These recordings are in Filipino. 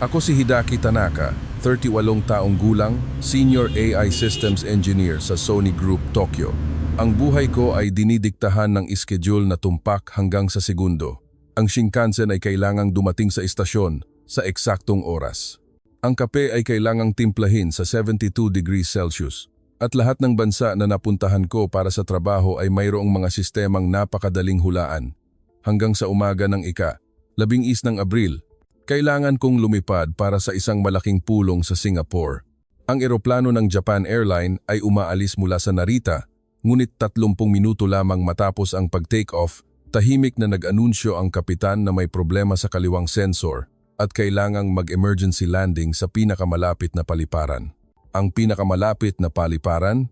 Ako si Hidaki Tanaka, 38 taong gulang, Senior AI Systems Engineer sa Sony Group, Tokyo. Ang buhay ko ay dinidiktahan ng schedule na tumpak hanggang sa segundo. Ang Shinkansen ay kailangang dumating sa istasyon sa eksaktong oras. Ang kape ay kailangang timplahin sa 72 degrees Celsius. At lahat ng bansa na napuntahan ko para sa trabaho ay mayroong mga sistemang napakadaling hulaan. Hanggang sa umaga ng ika-11 ng Abril, kailangan kong lumipad para sa isang malaking pulong sa Singapore. Ang eroplano ng Japan Airline ay umaalis mula sa Narita, ngunit 30 minuto lamang matapos ang pag-take off, tahimik na nag-anunsyo ang kapitan na may problema sa kaliwang sensor at kailangang mag-emergency landing sa pinakamalapit na paliparan. Ang pinakamalapit na paliparan?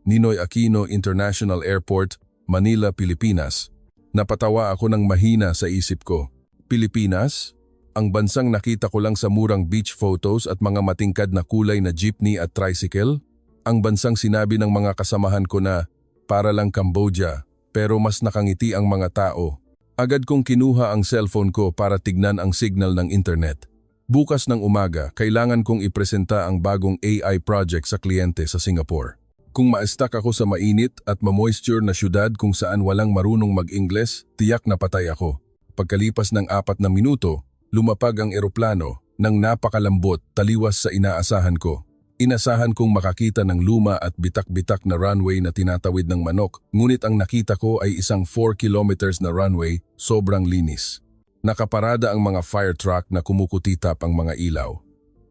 Ninoy Aquino International Airport, Manila, Pilipinas. Napatawa ako ng mahina sa isip ko. Pilipinas? Ang bansang nakita ko lang sa murang beach photos at mga matingkad na kulay na jeepney at tricycle? Ang bansang sinabi ng mga kasamahan ko na para lang Cambodia, pero mas nakangiti ang mga tao. Agad kong kinuha ang cellphone ko para tignan ang signal ng internet. Bukas ng umaga, kailangan kong ipresenta ang bagong AI project sa kliyente sa Singapore. Kung ma-stuck ako sa mainit at ma-moisture na syudad kung saan walang marunong mag-Ingles, tiyak na patay ako. Pagkalipas ng 4 na minuto, lumapag ang eroplano ng napakalambot taliwas sa inaasahan ko. Inasahan kong makakita ng luma at bitak-bitak na runway na tinatawid ng manok, ngunit ang nakita ko ay isang 4 kilometers na runway, sobrang linis. Nakaparada ang mga fire truck na kumukutitap ang mga ilaw.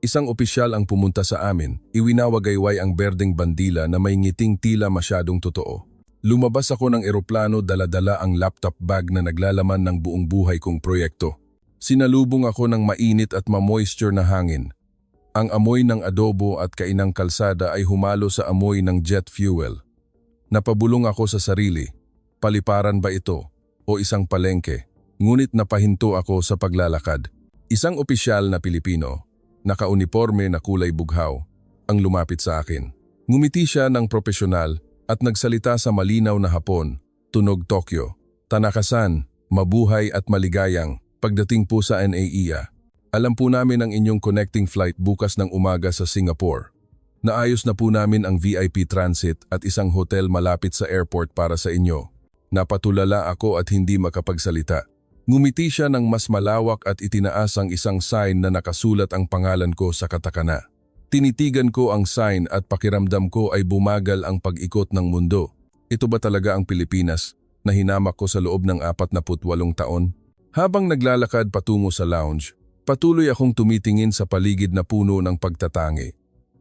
Isang opisyal ang pumunta sa amin, iwinawagayway ang berdeng bandila na may ngiting tila masyadong totoo. Lumabas ako ng eroplano, dala-dala ang laptop bag na naglalaman ng buong buhay kong proyekto. Sinalubong ako ng mainit at ma-moisture na hangin. Ang amoy ng adobo at kainang kalsada ay humalo sa amoy ng jet fuel. Napabulong ako sa sarili, paliparan ba ito o isang palengke? Ngunit napahinto ako sa paglalakad. Isang opisyal na Pilipino, naka-uniforme na kulay bughaw, ang lumapit sa akin. Ngumiti siya ng propesyonal at nagsalita sa malinaw na Hapon, tunog Tokyo. Tanaka-san, mabuhay at maligayang pagdating po sa NAIA. Alam po namin ang inyong connecting flight bukas ng umaga sa Singapore. Naayos na po namin ang VIP transit at isang hotel malapit sa airport para sa inyo. Napatulala ako at hindi makapagsalita. Ngumiti siya ng mas malawak at itinaas ang isang sign na nakasulat ang pangalan ko sa katakana. Tinitigan ko ang sign at pakiramdam ko ay bumagal ang pag-ikot ng mundo. Ito ba talaga ang Pilipinas na hinamak ko sa loob ng 48 taon? Habang naglalakad patungo sa lounge, patuloy akong tumitingin sa paligid na puno ng pagtatangi.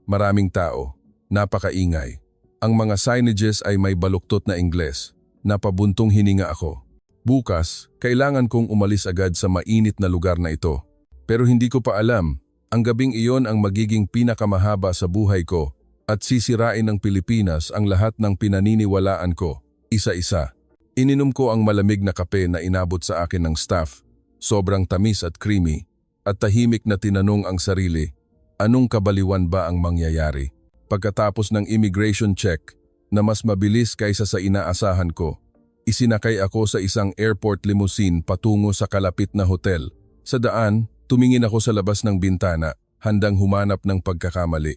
Maraming tao, napakaingay. Ang mga signages ay may baluktot na Ingles. Napabuntong hininga ako. Bukas, kailangan kong umalis agad sa mainit na lugar na ito. Pero hindi ko pa alam, ang gabing iyon ang magiging pinakamahaba sa buhay ko at sisirain ng Pilipinas ang lahat ng pinaniniwalaan ko, isa-isa. Ininom ko ang malamig na kape na inabot sa akin ng staff, sobrang tamis at creamy, at tahimik na tinanong ang sarili, anong kabaliwan ba ang mangyayari? Pagkatapos ng immigration check na mas mabilis kaysa sa inaasahan ko, isinakay ako sa isang airport limousine patungo sa kalapit na hotel. Sa daan, tumingin ako sa labas ng bintana, handang humanap ng pagkakamali.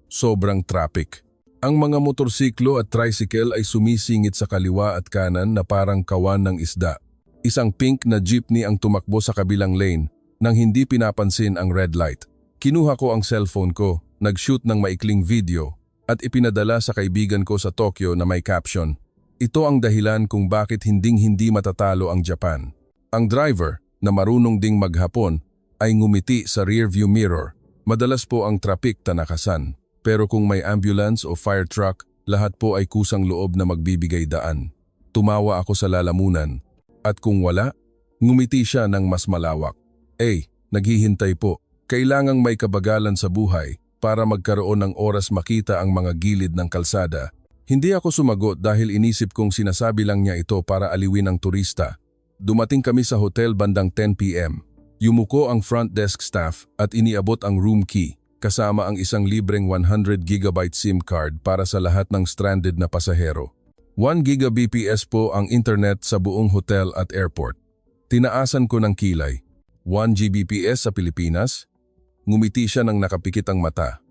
Sobrang traffic. Ang mga motorsiklo at tricycle ay sumisingit sa kaliwa at kanan na parang kawan ng isda. Isang pink na jeepney ang tumakbo sa kabilang lane nang hindi pinapansin ang red light. Kinuha ko ang cellphone ko, nag-shoot ng maikling video at ipinadala sa kaibigan ko sa Tokyo na may caption, "Ito ang dahilan kung bakit hinding-hindi matatalo ang Japan." Ang driver, na marunong ding maghapon, ay ngumiti sa rearview mirror. Madalas po ang traffic, Tanaka-san. Pero kung may ambulance o fire truck, lahat po ay kusang loob na magbibigay daan. Tumawa ako sa lalamunan. At kung wala, ngumiti siya ng mas malawak. Naghihintay po. Kailangang may kabagalan sa buhay para magkaroon ng oras makita ang mga gilid ng kalsada. Hindi ako sumagot dahil inisip kong sinasabi lang niya ito para aliwin ang turista. Dumating kami sa hotel bandang 10 p.m. Yumuko ang front desk staff at iniabot ang room key, kasama ang isang libreng 100 GB SIM card para sa lahat ng stranded na pasahero. 1 Gbps po ang internet sa buong hotel at airport. Tinaasan ko ng kilay. 1 Gbps sa Pilipinas? Ngumiti siya ng nakapikit ang mata.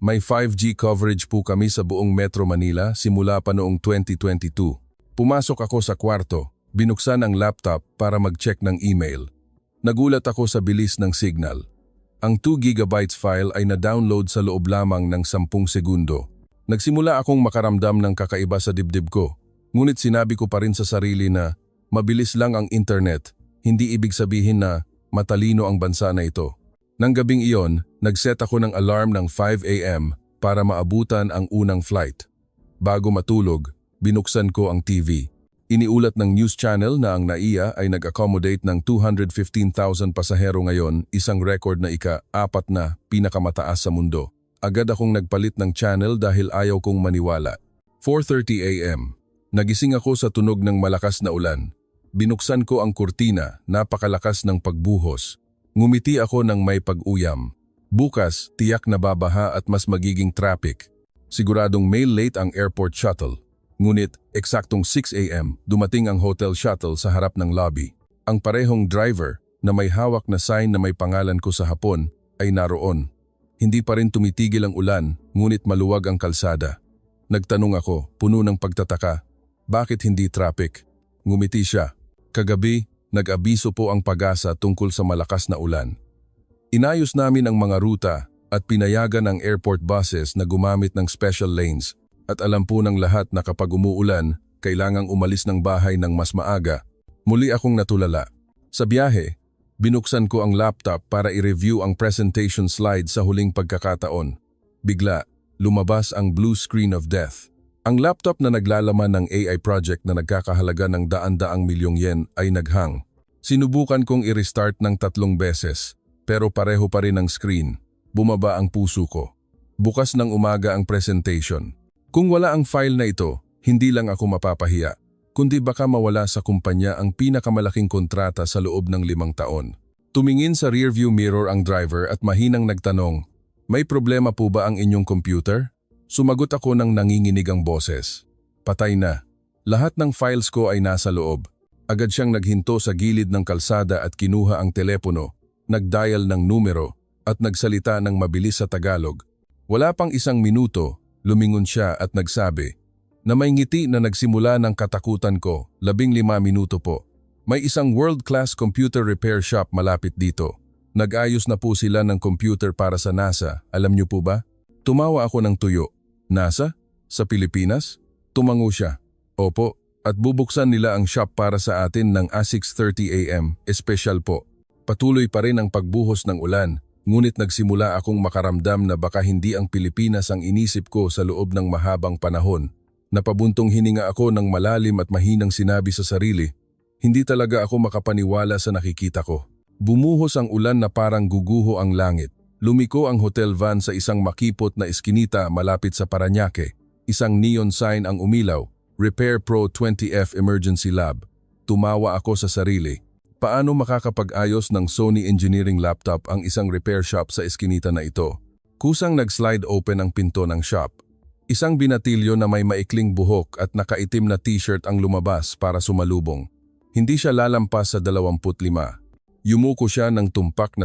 May 5G coverage po kami sa buong Metro Manila simula pa noong 2022. Pumasok ako sa kwarto, binuksan ang laptop para mag-check ng email. Nagulat ako sa bilis ng signal. Ang 2 GB file ay na-download sa loob lamang ng 10 segundo. Nagsimula akong makaramdam ng kakaiba sa dibdib ko. Ngunit sinabi ko pa rin sa sarili na mabilis lang ang internet, hindi ibig sabihin na matalino ang bansa na ito. Nang gabing iyon, nag-set ako ng alarm ng 5 AM para maabutan ang unang flight. Bago matulog, binuksan ko ang TV. Iniulat ng news channel na ang NAIA ay nag-accommodate ng 215,000 pasahero ngayon, isang record na ika-4 na pinakamataas sa mundo. Agad akong nagpalit ng channel dahil ayaw kong maniwala. 4:30 AM. Nagising ako sa tunog ng malakas na ulan. Binuksan ko ang kurtina, napakalakas ng pagbuhos. Ngumiti ako ng may pag-uyam. Bukas, tiyak na babaha at mas magiging traffic. Siguradong may late ang airport shuttle. Ngunit, eksaktong 6 AM, dumating ang hotel shuttle sa harap ng lobby. Ang parehong driver na may hawak na sign na may pangalan ko sa hapon ay naroon. Hindi pa rin tumitigil ang ulan, ngunit maluwag ang kalsada. Nagtanong ako, puno ng pagtataka, bakit hindi traffic? Ngumiti siya. Kagabi, nag-abiso po ang Pag-asa tungkol sa malakas na ulan. Inayos namin ang mga ruta at pinayagan ang airport buses na gumamit ng special lanes. At alam po ng lahat na kapag umuulan, kailangang umalis ng bahay ng mas maaga. Muli akong natulala. Sa biyahe, binuksan ko ang laptop para i-review ang presentation slide sa huling pagkakataon. Bigla, lumabas ang blue screen of death. Ang laptop na naglalaman ng AI project na nagkakahalaga ng daan-daang milyong yen ay naghang. Sinubukan kong i-restart ng 3 beses, pero pareho pa rin ang screen. Bumaba ang puso ko. Bukas ng umaga ang presentation. Kung wala ang file na ito, hindi lang ako mapapahiya, kundi baka mawala sa kumpanya ang pinakamalaking kontrata sa loob ng 5 taon. Tumingin sa rearview mirror ang driver at mahinang nagtanong, "May problema po ba ang inyong computer?" Sumagot ako ng nanginginig ang boses. Patay na. Lahat ng files ko ay nasa loob. Agad siyang naghinto sa gilid ng kalsada at kinuha ang telepono, nagdial ng numero at nagsalita ng mabilis sa Tagalog. Wala pang 1 minuto, lumingon siya at nagsabi, na may ngiti na nagsimula ng katakutan ko, 15 minuto po. May isang world-class computer repair shop malapit dito. Nag-ayos na po sila ng computer para sa NASA, alam niyo po ba? Tumawa ako ng tuyo. NASA? Sa Pilipinas? Tumango siya. Opo, at bubuksan nila ang shop para sa atin ng 6:30 AM, espesyal po. Patuloy pa rin ang pagbuhos ng ulan, ngunit nagsimula akong makaramdam na baka hindi ang Pilipinas ang inisip ko sa loob ng mahabang panahon. Napabuntong hininga ako ng malalim at mahinang sinabi sa sarili, hindi talaga ako makapaniwala sa nakikita ko. Bumuhos ang ulan na parang guguho ang langit. Lumiko ang hotel van sa isang makipot na iskinita malapit sa Parañaque. Isang neon sign ang umilaw, Repair Pro 20F Emergency Lab. Tumawa ako sa sarili. Paano makakapag-ayos ng Sony Engineering laptop ang isang repair shop sa iskinita na ito? Kusang nag-slide open ang pinto ng shop. Isang binatilyo na may maikling buhok at nakaitim na t-shirt ang lumabas para sumalubong. Hindi siya lalampas sa 25. Yumuko siya ng tumpak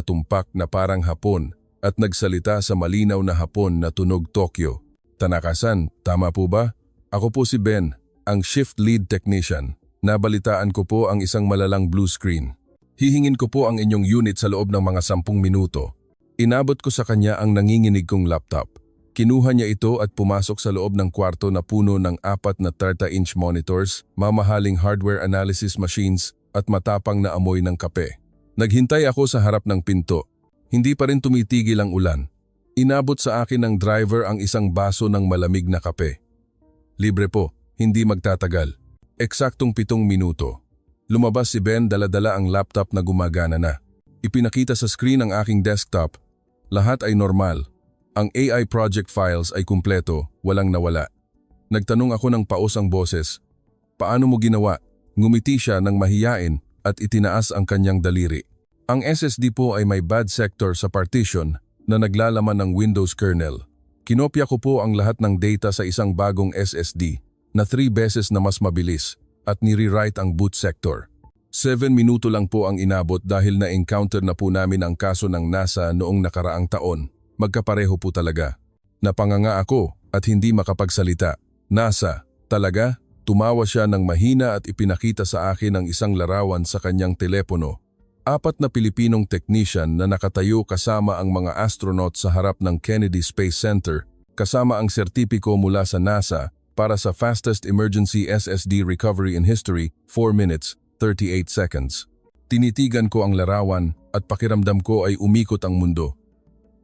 na parang Hapon at nagsalita sa malinaw na Hapon na tunog Tokyo. Tanaka-san, tama po ba? Ako po si Ben, ang shift lead technician. Nabalitaan ko po ang isang malalang blue screen. Hihingin ko po ang inyong unit sa loob ng mga 10 minuto. Inabot ko sa kanya ang nanginginig kong laptop. Kinuha niya ito at pumasok sa loob ng kwarto na puno ng 4 na 30-inch monitors, mamahaling hardware analysis machines at matapang na amoy ng kape. Naghintay ako sa harap ng pinto. Hindi pa rin tumitigil ang ulan. Inabot sa akin ng driver ang isang baso ng malamig na kape. Libre po, hindi magtatagal. Eksaktong 7 minuto. Lumabas si Ben, dala-dala ang laptop na gumagana na. Ipinakita sa screen ang aking desktop. Lahat ay normal. Ang AI project files ay kumpleto, walang nawala. Nagtanong ako ng paos ang boses. Paano mo ginawa? Ngumiti siya ng mahiyain at itinaas ang kanyang daliri. Ang SSD po ay may bad sector sa partition na naglalaman ng Windows kernel. Kinopya ko po ang lahat ng data sa isang bagong SSD na 3 beses na mas mabilis at nirewrite ang boot sector. 7 minuto lang po ang inabot dahil na-encounter na po namin ang kaso ng NASA noong nakaraang taon. Magkapareho po talaga. Napanganga ako at hindi makapagsalita. NASA, talaga? Tumawa siya ng mahina at ipinakita sa akin ang isang larawan sa kanyang telepono. 4 na Pilipinong technician na nakatayo kasama ang mga astronaut sa harap ng Kennedy Space Center, kasama ang sertipiko mula sa NASA para sa fastest emergency SSD recovery in history, 4 minutes, 38 seconds. Tinitigan ko ang larawan at pakiramdam ko ay umikot ang mundo.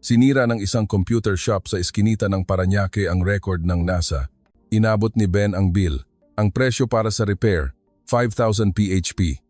Sinira ng isang computer shop sa iskinita ng Parañaque ang record ng NASA. Inabot ni Ben ang bill. Ang presyo para sa repair, 5,000 PHP.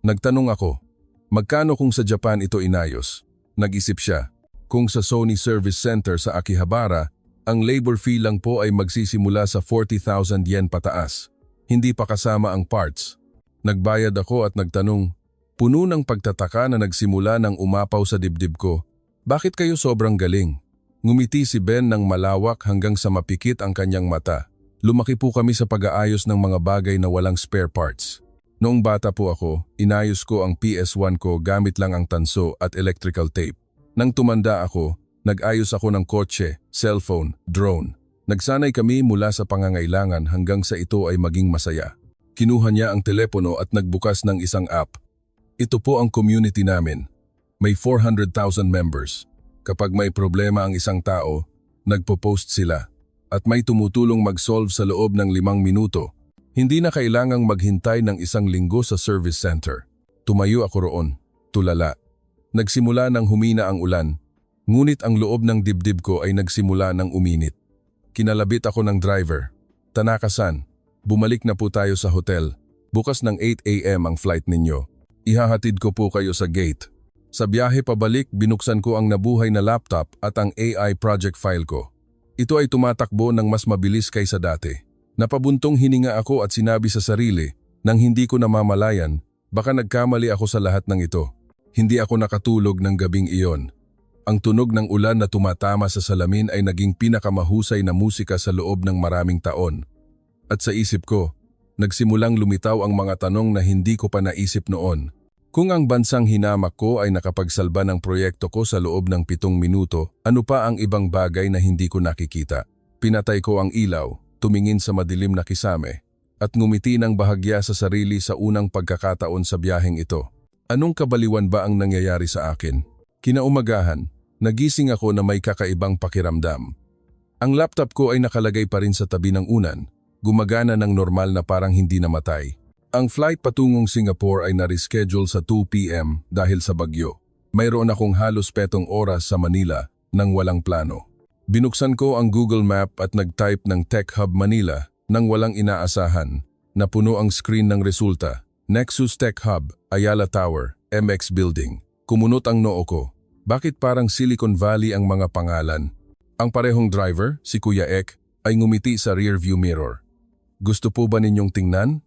Nagtanong ako, magkano kung sa Japan ito inayos? Nag-isip siya, kung sa Sony Service Center sa Akihabara, ang labor fee lang po ay magsisimula sa 40,000 yen pataas. Hindi pa kasama ang parts. Nagbayad ako at nagtanong, puno ng pagtataka na nagsimula ng umapaw sa dibdib ko. Bakit kayo sobrang galing? Ngumiti si Ben ng malawak hanggang sa mapikit ang kanyang mata. Lumaki po kami sa pag-aayos ng mga bagay na walang spare parts. Noong bata po ako, inayos ko ang PS1 ko gamit lang ang tanso at electrical tape. Nang tumanda ako, nag-ayos ako ng kotse, cellphone, drone. Nagsanay kami mula sa pangangailangan hanggang sa ito ay maging masaya. Kinuha niya ang telepono at nagbukas ng isang app. Ito po ang community namin. May 400,000 members. Kapag may problema ang isang tao, nagpo-post sila. At may tumutulong mag-solve sa loob ng 5 minuto. Hindi na kailangang maghintay ng 1 linggo sa service center. Tumayo ako roon. Tulala. Nagsimula nang humina ang ulan. Ngunit ang loob ng dibdib ko ay nagsimula nang uminit. Kinalabit ako ng driver. Tanaka-san, bumalik na po tayo sa hotel. Bukas ng 8 AM ang flight ninyo. Ihahatid ko po kayo sa gate. Sa biyahe pabalik, binuksan ko ang nabuhay na laptop at ang AI project file ko. Ito ay tumatakbo ng mas mabilis kaysa dati. Napabuntong hininga ako at sinabi sa sarili, nang hindi ko namamalayan, baka nagkamali ako sa lahat ng ito. Hindi ako nakatulog ng gabing iyon. Ang tunog ng ulan na tumatama sa salamin ay naging pinakamahusay na musika sa loob ng maraming taon. At sa isip ko, nagsimulang lumitaw ang mga tanong na hindi ko pa naisip noon. Kung ang bansang hinamak ko ay nakapagsalba ng proyekto ko sa loob ng 7 minuto, ano pa ang ibang bagay na hindi ko nakikita? Pinatay ko ang ilaw, tumingin sa madilim na kisame, at ngumiti ng bahagya sa sarili sa unang pagkakataon sa biyaheng ito. Anong kabaliwan ba ang nangyayari sa akin? Kinaumagahan, nagising ako na may kakaibang pakiramdam. Ang laptop ko ay nakalagay pa rin sa tabi ng unan, gumagana ng normal na parang hindi namatay. Ang flight patungong Singapore ay na-reschedule sa 2 PM dahil sa bagyo. Mayroon akong halos 7 oras sa Manila nang walang plano. Binuksan ko ang Google Map at nag-type ng Tech Hub Manila nang walang inaasahan. Napuno ang screen ng resulta. Nexus Tech Hub, Ayala Tower, MX Building. Kumunot ang noo ko. Bakit parang Silicon Valley ang mga pangalan? Ang parehong driver, si Kuya Ek, ay ngumiti sa rearview mirror. Gusto po ba ninyong tingnan?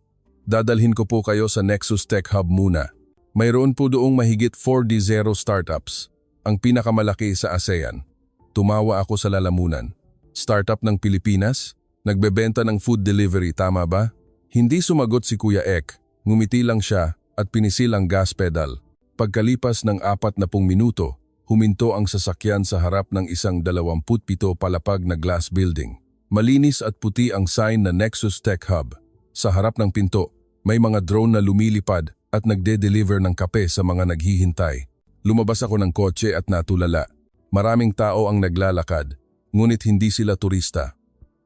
Dadalhin ko po kayo sa Nexus Tech Hub muna. Mayroon po doong mahigit 4D0 startups, ang pinakamalaki sa ASEAN. Tumawa ako sa lalamunan. Startup ng Pilipinas? Nagbebenta ng food delivery, tama ba? Hindi sumagot si Kuya Ek, ngumiti lang siya at pinisil ang gas pedal. Pagkalipas ng 40 minuto, huminto ang sasakyan sa harap ng isang 27 palapag na glass building. Malinis at puti ang sign na Nexus Tech Hub. Sa harap ng pinto, may mga drone na lumilipad at nagde-deliver ng kape sa mga naghihintay. Lumabas ako ng kotse at natulala. Maraming tao ang naglalakad, ngunit hindi sila turista.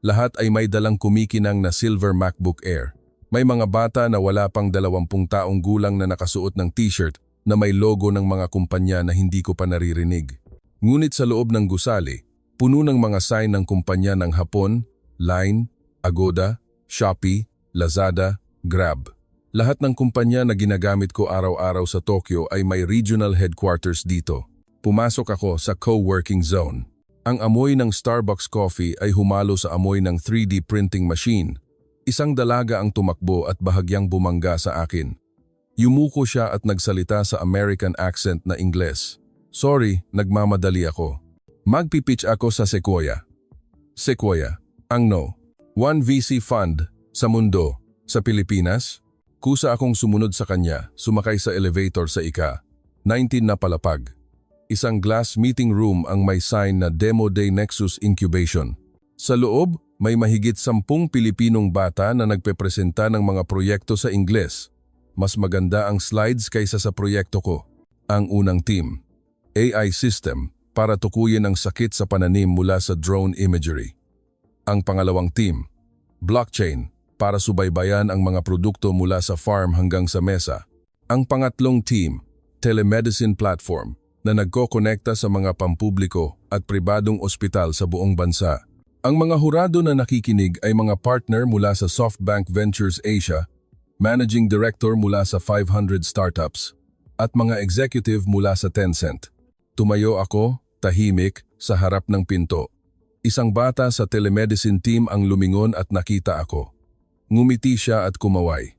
Lahat ay may dalang kumikinang na silver MacBook Air. May mga bata na wala pang 20 taong gulang na nakasuot ng t-shirt na may logo ng mga kumpanya na hindi ko pa naririnig. Ngunit sa loob ng gusali, puno ng mga sign ng kumpanya ng Hapon, Line, Agoda, Shopee, Lazada, Grab. Lahat ng kumpanya na ginagamit ko araw-araw sa Tokyo ay may regional headquarters dito. Pumasok ako sa co-working zone. Ang amoy ng Starbucks coffee ay humalo sa amoy ng 3D printing machine. Isang dalaga ang tumakbo at bahagyang bumangga sa akin. Yumuko siya at nagsalita sa American accent na Ingles. Sorry, nagmamadali ako. Magpipitch ako sa Sequoia. Sequoia, ang no. 1 VC fund sa mundo. Sa Pilipinas, Kusa akong sumunod sa kanya, sumakay sa elevator sa ika-19 na palapag. Isang glass meeting room ang may sign na Demo Day Nexus Incubation. Sa loob, may mahigit 10 Pilipinong bata na nagpepresenta ng mga proyekto sa Ingles. Mas maganda ang slides kaysa sa proyekto ko. Ang unang team, AI system para tukuyin ang sakit sa pananim mula sa drone imagery. Ang pangalawang team, blockchain para subaybayan ang mga produkto mula sa farm hanggang sa mesa. Ang pangatlong team, telemedicine platform na nagkokonekta sa mga pampubliko at pribadong ospital sa buong bansa. Ang mga hurado na nakikinig ay mga partner mula sa SoftBank Ventures Asia, managing director mula sa 500 startups, at mga executive mula sa Tencent. Tumayo ako, tahimik, sa harap ng pinto. Isang bata sa telemedicine team ang lumingon at nakita ako. Ngumiti siya at kumaway.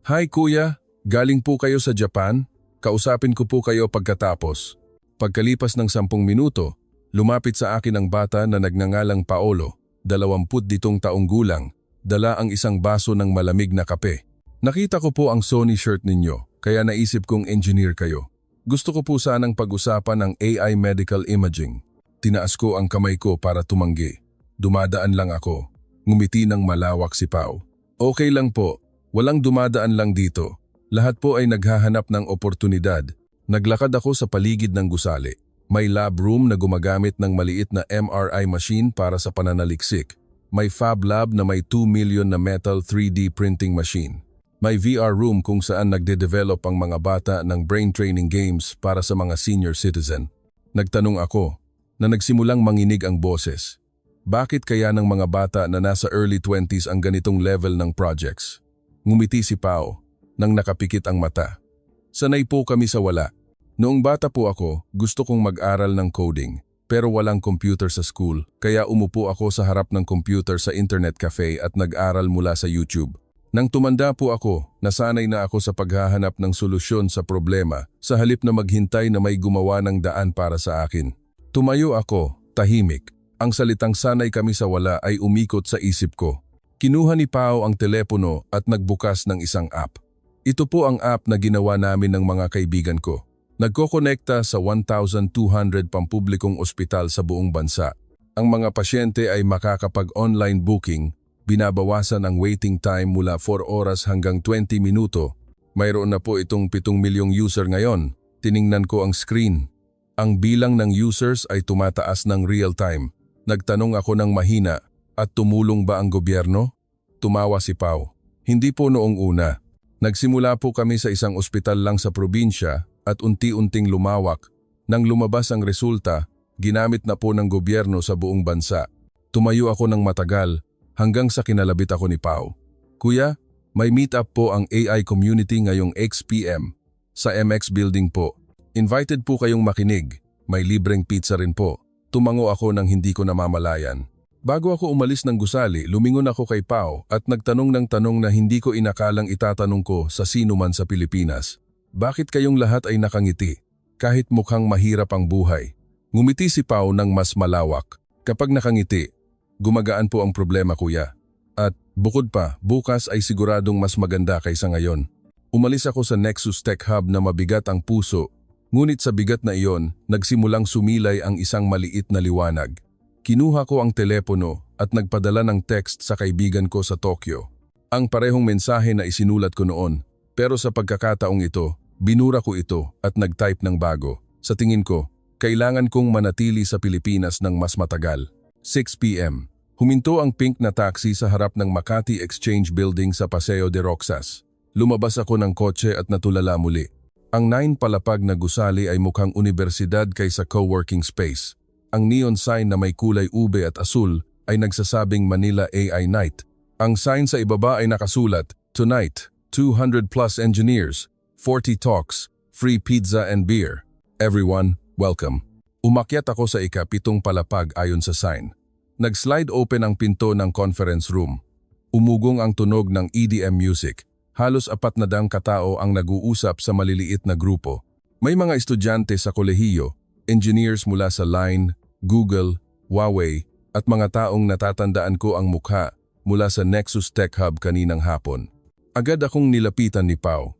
"Hi kuya, galing po kayo sa Japan? Kausapin ko po kayo pagkatapos." Pagkalipas ng 10 minuto, lumapit sa akin ang bata na nagngangalang Paolo, 22 taong gulang, dala ang isang baso ng malamig na kape. "Nakita ko po ang Sony shirt ninyo, kaya naisip kong engineer kayo. Gusto ko po sanang pag-usapan ang AI medical imaging." Tinaas ko ang kamay ko para tumanggi. "Dumadaan lang ako." Ngumiti ng malawak si Pao. "Okay lang po, walang dumadaan lang dito. Lahat po ay naghahanap ng oportunidad." Naglakad ako sa paligid ng gusali. May lab room na gumagamit ng maliit na MRI machine para sa pananaliksik. May fab lab na may 2 million na metal 3D printing machine. May VR room kung saan nagde-develop ang mga bata ng brain training games para sa mga senior citizen. Nagtanong ako, na nagsimulang manginig ang boses. Bakit kaya ng mga bata na nasa early 20s ang ganitong level ng projects? Ngumiti si Pao, nang nakapikit ang mata. "Sanay po kami sa wala. Noong bata po ako, gusto kong mag-aral ng coding, pero walang computer sa school, kaya umupo ako sa harap ng computer sa internet cafe at nag-aral mula sa YouTube. Nang tumanda po ako, nasanay na ako sa paghahanap ng solusyon sa problema, sa halip na maghintay na may gumawa ng daan para sa akin." Tumayo ako, tahimik. Ang salitang "sanay kami sa wala" ay umikot sa isip ko. Kinuha ni Pao ang telepono at nagbukas ng isang app. Ito po ang app na ginawa namin ng mga kaibigan ko. Nagkokonekta sa 1,200 pampublikong ospital sa buong bansa. Ang mga pasyente ay makakapag-online booking, binabawasan ang waiting time mula 4 oras hanggang 20 minuto. Mayroon na po itong 7 milyong user ngayon. Tiningnan ko ang screen. Ang bilang ng users ay tumataas ng real time. Nagtanong ako ng mahina, "At tumulong ba ang gobyerno?" Tumawa si Pao. "Hindi po noong una. Nagsimula po kami sa isang ospital lang sa probinsya at unti-unting lumawak. Nang lumabas ang resulta, ginamit na po ng gobyerno sa buong bansa." Tumayo ako ng matagal hanggang sa kinalabit ako ni Pao. "Kuya, may meet-up po ang AI community ngayong XPM sa MX Building po. Invited po kayong makinig. May libreng pizza rin po." Tumango ako nang hindi ko namamalayan. Bago ako umalis ng gusali, lumingon ako kay Pao at nagtanong ng tanong na hindi ko inakalang itatanong ko sa sino man sa Pilipinas. "Bakit kayong lahat ay nakangiti, kahit mukhang mahirap ang buhay?" Ngumiti si Pao ng mas malawak. "Kapag nakangiti, gumagaan po ang problema kuya. At bukod pa, bukas ay siguradong mas maganda kaysa ngayon." Umalis ako sa Nexus Tech Hub na mabigat ang puso. Ngunit sa bigat na iyon, nagsimulang sumilay ang isang maliit na liwanag. Kinuha ko ang telepono at nagpadala ng text sa kaibigan ko sa Tokyo. Ang parehong mensahe na isinulat ko noon, pero sa pagkakataong ito, binura ko ito at nag-type ng bago. Sa tingin ko, kailangan kong manatili sa Pilipinas ng mas matagal. 6 p.m. Huminto ang pink na taxi sa harap ng Makati Exchange Building sa Paseo de Roxas. Lumabas ako ng kotse at natulala muli. Ang 9 palapag na gusali ay mukhang unibersidad kaysa co-working space. Ang neon sign na may kulay ube at asul ay nagsasabing Manila AI Night. Ang sign sa ibaba ay nakasulat, "Tonight, 200 plus engineers, 40 talks, free pizza and beer. Everyone, welcome." Umakyat ako sa ika-7 palapag ayon sa sign. Nag-slide open ang pinto ng conference room. Umugong ang tunog ng EDM music. Halos 40 katao ang nag-uusap sa maliliit na grupo. May mga estudyante sa kolehiyo, engineers mula sa Line, Google, Huawei, at mga taong natatandaan ko ang mukha mula sa Nexus Tech Hub kaninang hapon. Agad akong nilapitan ni Pao.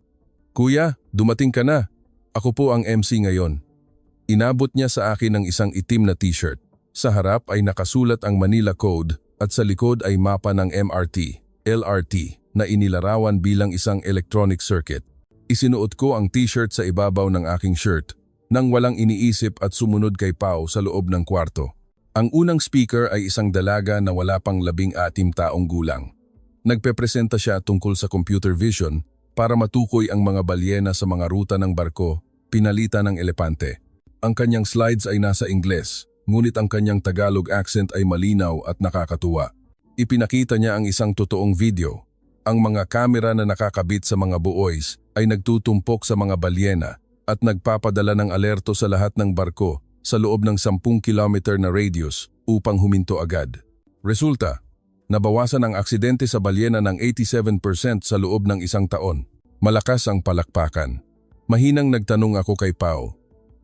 Kuya, dumating ka na. Ako po ang MC ngayon. Inabot niya sa akin ang isang itim na t-shirt. Sa harap ay nakasulat ang Manila Code at sa likod ay mapa ng MRT, LRT na inilarawan bilang isang electronic circuit. Isinuot ko ang t-shirt sa ibabaw ng aking shirt nang walang iniisip at sumunod kay Pao sa loob ng kwarto. Ang unang speaker ay isang dalaga na wala pang 16 taong gulang. Nagpepresenta siya tungkol sa computer vision para matukoy ang mga balyena sa mga ruta ng barko, pinalitan ng elepante. Ang kanyang slides ay nasa Ingles, ngunit ang kanyang Tagalog accent ay malinaw at nakakatuwa. Ipinakita niya ang isang totoong video. Ang mga kamera na nakakabit sa mga buoys ay nagtutumpok sa mga balyena at nagpapadala ng alerto sa lahat ng barko sa loob ng 10 kilometer na radius upang huminto agad. Resulta, nabawasan ang aksidente sa balyena ng 87% sa loob ng isang taon. Malakas ang palakpakan. Mahinang nagtanong ako kay Pao.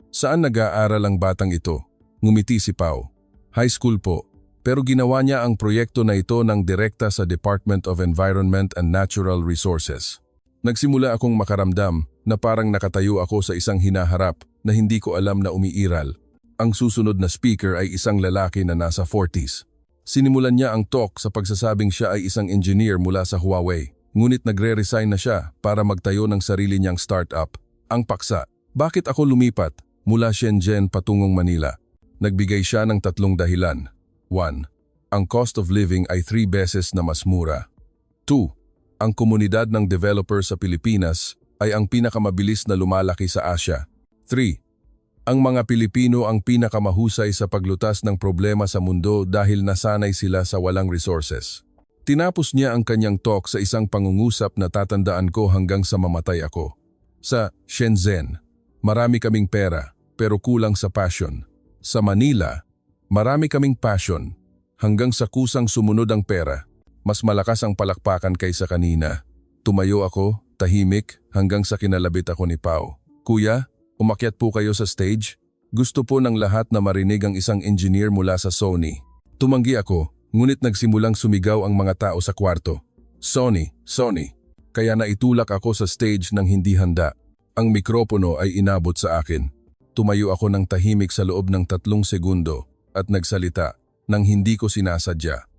Saan nag-aaral ang batang ito? Ngumiti si Pao. High school po, pero ginawa niya ang proyekto na ito ng direkta sa Department of Environment and Natural Resources. Nagsimula akong makaramdam na parang nakatayo ako sa isang hinaharap na hindi ko alam na umiiral. Ang susunod na speaker ay isang lalaki na nasa 40s. Sinimulan niya ang talk sa pagsasabing siya ay isang engineer mula sa Huawei, ngunit nagre-resign na siya para magtayo ng sarili niyang startup. Ang paksa, bakit ako lumipat mula Shenzhen patungong Manila? Nagbigay siya ng 3 dahilan. 1. Ang cost of living ay 3 beses na mas mura. 2. Ang komunidad ng developer sa Pilipinas ay ang pinakamabilis na lumalaki sa Asia. 3. Ang mga Pilipino ang pinakamahusay sa paglutas ng problema sa mundo dahil nasanay sila sa walang resources. Tinapos niya ang kanyang talk sa isang pangungusap na tatandaan ko hanggang sa mamatay ako. Sa Shenzhen, marami kaming pera pero kulang sa passion. Sa Manila, marami kaming passion hanggang sa kusang sumunod ang pera. Mas malakas ang palakpakan kaysa kanina. Tumayo ako, tahimik, hanggang sa kinalabit ako ni Pao. Kuya, umakyat po kayo sa stage? Gusto po ng lahat na marinig ang isang engineer mula sa Sony. Tumanggi ako, ngunit nagsimulang sumigaw ang mga tao sa kwarto. Sony, Sony. Kaya naitulak ako sa stage nang hindi handa. Ang mikropono ay inabot sa akin. Tumayo ako ng tahimik sa loob ng 3 segundo at nagsalita nang hindi ko sinasadya.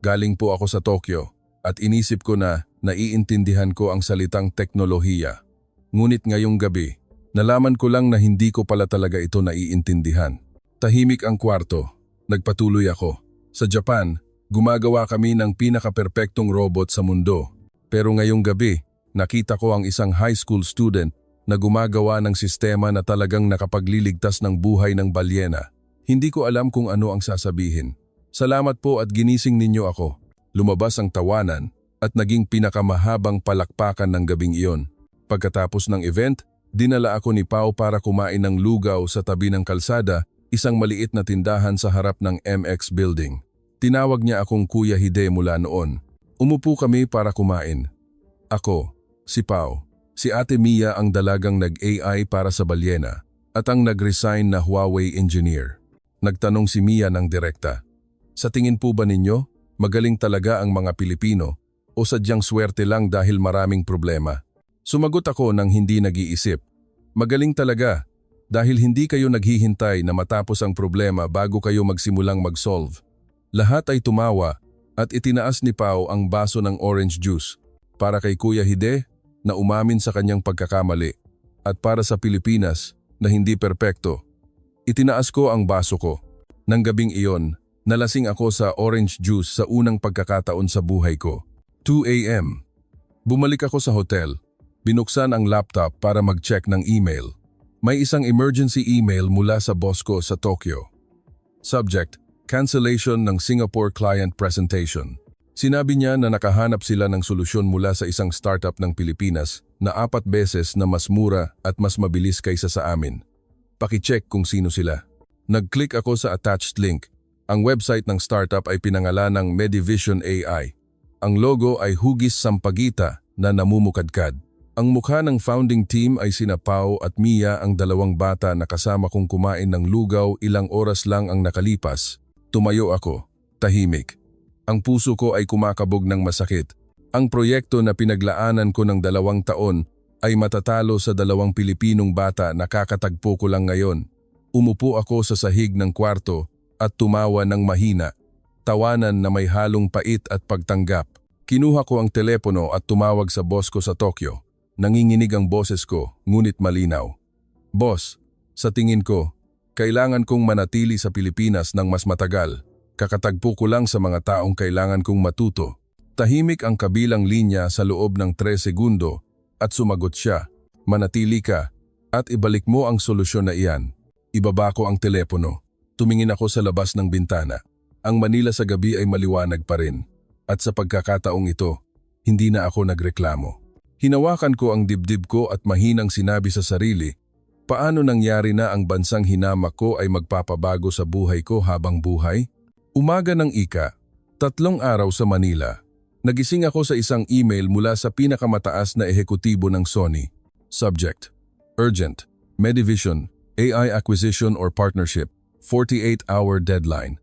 Galing po ako sa Tokyo at inisip ko na naiintindihan ko ang salitang teknolohiya. Ngunit ngayong gabi, nalaman ko lang na hindi ko pala talaga ito naiintindihan. Tahimik ang kwarto. Nagpatuloy ako. Sa Japan, gumagawa kami ng pinakaperpektong robot sa mundo. Pero ngayong gabi, nakita ko ang isang high school student na gumagawa ng sistema na talagang nakapagliligtas ng buhay ng balyena. Hindi ko alam kung ano ang sasabihin. Salamat po at ginising ninyo ako. Lumabas ang tawanan at naging pinakamahabang palakpakan ng gabing iyon. Pagkatapos ng event, dinala ako ni Pao para kumain ng lugaw sa tabi ng kalsada, isang maliit na tindahan sa harap ng MX Building. Tinawag niya akong Kuya Hide mula noon. Umupo kami para kumain. Ako, si Pao, si Ate Mia ang dalagang nag-AI para sa balyena at ang nag-resign na Huawei engineer. Nagtanong si Mia ng direkta. Sa tingin po ba ninyo, magaling talaga ang mga Pilipino o sadyang swerte lang dahil maraming problema? Sumagot ako nang hindi nag-iisip. Magaling talaga dahil hindi kayo naghihintay na matapos ang problema bago kayo magsimulang mag-solve. Lahat ay tumawa at itinaas ni Pao ang baso ng orange juice para kay Kuya Hide na umamin sa kanyang pagkakamali at para sa Pilipinas na hindi perpekto. Itinaas ko ang baso ko. Nang gabing iyon, nalasing ako sa orange juice sa unang pagkakataon sa buhay ko. 2 a.m. Bumalik ako sa hotel. Binuksan ang laptop para mag-check ng email. May isang emergency email mula sa boss ko sa Tokyo. Subject, cancellation ng Singapore client presentation. Sinabi niya na nakahanap sila ng solusyon mula sa isang startup ng Pilipinas na 4 beses na mas mura at mas mabilis kaysa sa amin. Paki-check kung sino sila. Nag-click ako sa attached link. Ang website ng startup ay pinangalan ng Medivision AI. Ang logo ay hugis sampagita na namumukadkad. Ang mukha ng founding team ay sina Pao at Mia, ang 2 bata na kasama kong kumain ng lugaw. Ilang oras lang ang nakalipas. Tumayo ako, tahimik. Ang puso ko ay kumakabog ng masakit. Ang proyekto na pinaglaanan ko ng 2 taon ay matatalo sa 2 Pilipinong bata na kakatagpo ko lang ngayon. Umupo ako sa sahig ng kwarto at tumawa ng mahina, tawanan na may halong pait at pagtanggap. Kinuha ko ang telepono at tumawag sa boss ko sa Tokyo. Nanginginig ang boses ko, ngunit malinaw. Boss, sa tingin ko, kailangan kong manatili sa Pilipinas ng mas matagal. Kakatagpo ko lang sa mga taong kailangan kong matuto. Tahimik ang kabilang linya sa loob ng 3 segundo at sumagot siya, manatili ka at ibalik mo ang solusyon na iyan. Ibaba ko ang telepono. Tumingin ako sa labas ng bintana. Ang Manila sa gabi ay maliwanag pa rin. At sa pagkakataong ito, hindi na ako nagreklamo. Hinawakan ko ang dibdib ko at mahinang sinabi sa sarili, paano nangyari na ang bansang hinamak ko ay magpapabago sa buhay ko habang buhay? Umaga ng ika, 3 araw sa Manila. Nagising ako sa isang email mula sa pinakamataas na ehekutibo ng Sony. Subject: Urgent, Medivision, AI Acquisition or Partnership, 48-hour deadline.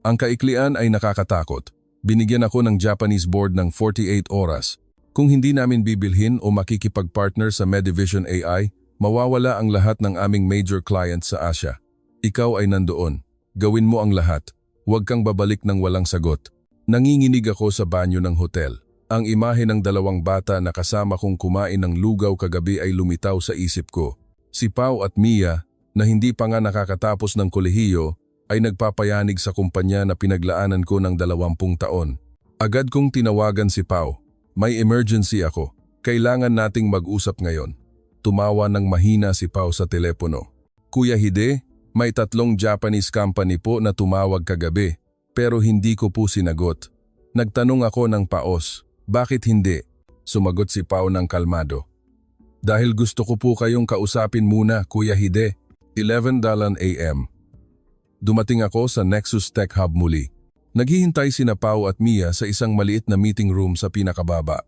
Ang kaiklian ay nakakatakot. Binigyan ako ng Japanese board ng 48 oras. Kung hindi namin bibilhin o makikipag-partner sa Medivision AI, mawawala ang lahat ng aming major clients sa Asia. Ikaw ay nandoon. Gawin mo ang lahat. Huwag kang babalik ng walang sagot. Nanginginig ako sa banyo ng hotel. Ang imahe ng 2 bata na kasama kong kumain ng lugaw kagabi ay lumitaw sa isip ko. Si Pao at Mia, na hindi pa nga nakakatapos ng kolehiyo, ay nagpapayanig sa kumpanya na pinaglaanan ko ng 20 taon. Agad kong tinawagan si Pao. May emergency ako. Kailangan nating mag-usap ngayon. Tumawa ng mahina si Pao sa telepono. Kuya Hide, may 3 Japanese company po na tumawag kagabi, pero hindi ko po sinagot. Nagtanong ako ng paos, bakit hindi? Sumagot si Pao ng kalmado. Dahil gusto ko po kayong kausapin muna, Kuya Hide. 11 AM. Dumating ako sa Nexus Tech Hub muli. Naghihintay sina Pao at Mia sa isang maliit na meeting room sa pinakababa.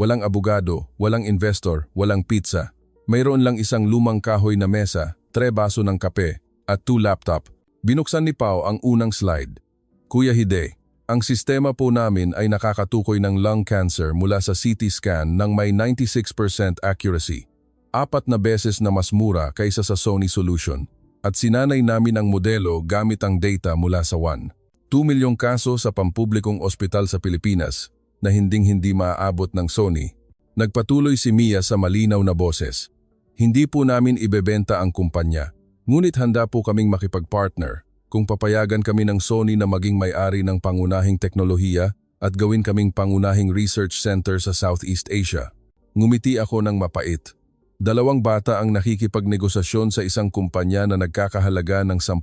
Walang abogado, walang investor, walang pizza. Mayroon lang isang lumang kahoy na mesa, 3 baso ng kape, at 2 laptop. Binuksan ni Pao ang unang slide. Kuya Hide, ang sistema po namin ay nakakatukoy ng lung cancer mula sa CT scan ng may 96% accuracy. 4 na beses na mas mura kaysa sa Sony solution. At sinanay namin ang modelo gamit ang data mula sa 2 milyong kaso sa pampublikong ospital sa Pilipinas na hinding-hindi maaabot ng Sony. Nagpatuloy si Mia sa malinaw na boses. Hindi po namin ibebenta ang kumpanya, ngunit handa po kaming makipag-partner kung papayagan kami ng Sony na maging may-ari ng pangunahing teknolohiya at gawin kaming pangunahing research center sa Southeast Asia. Ngumiti ako ng mapait. 2 bata ang nakikipagnegosasyon sa isang kumpanya na nagkakahalaga ng 10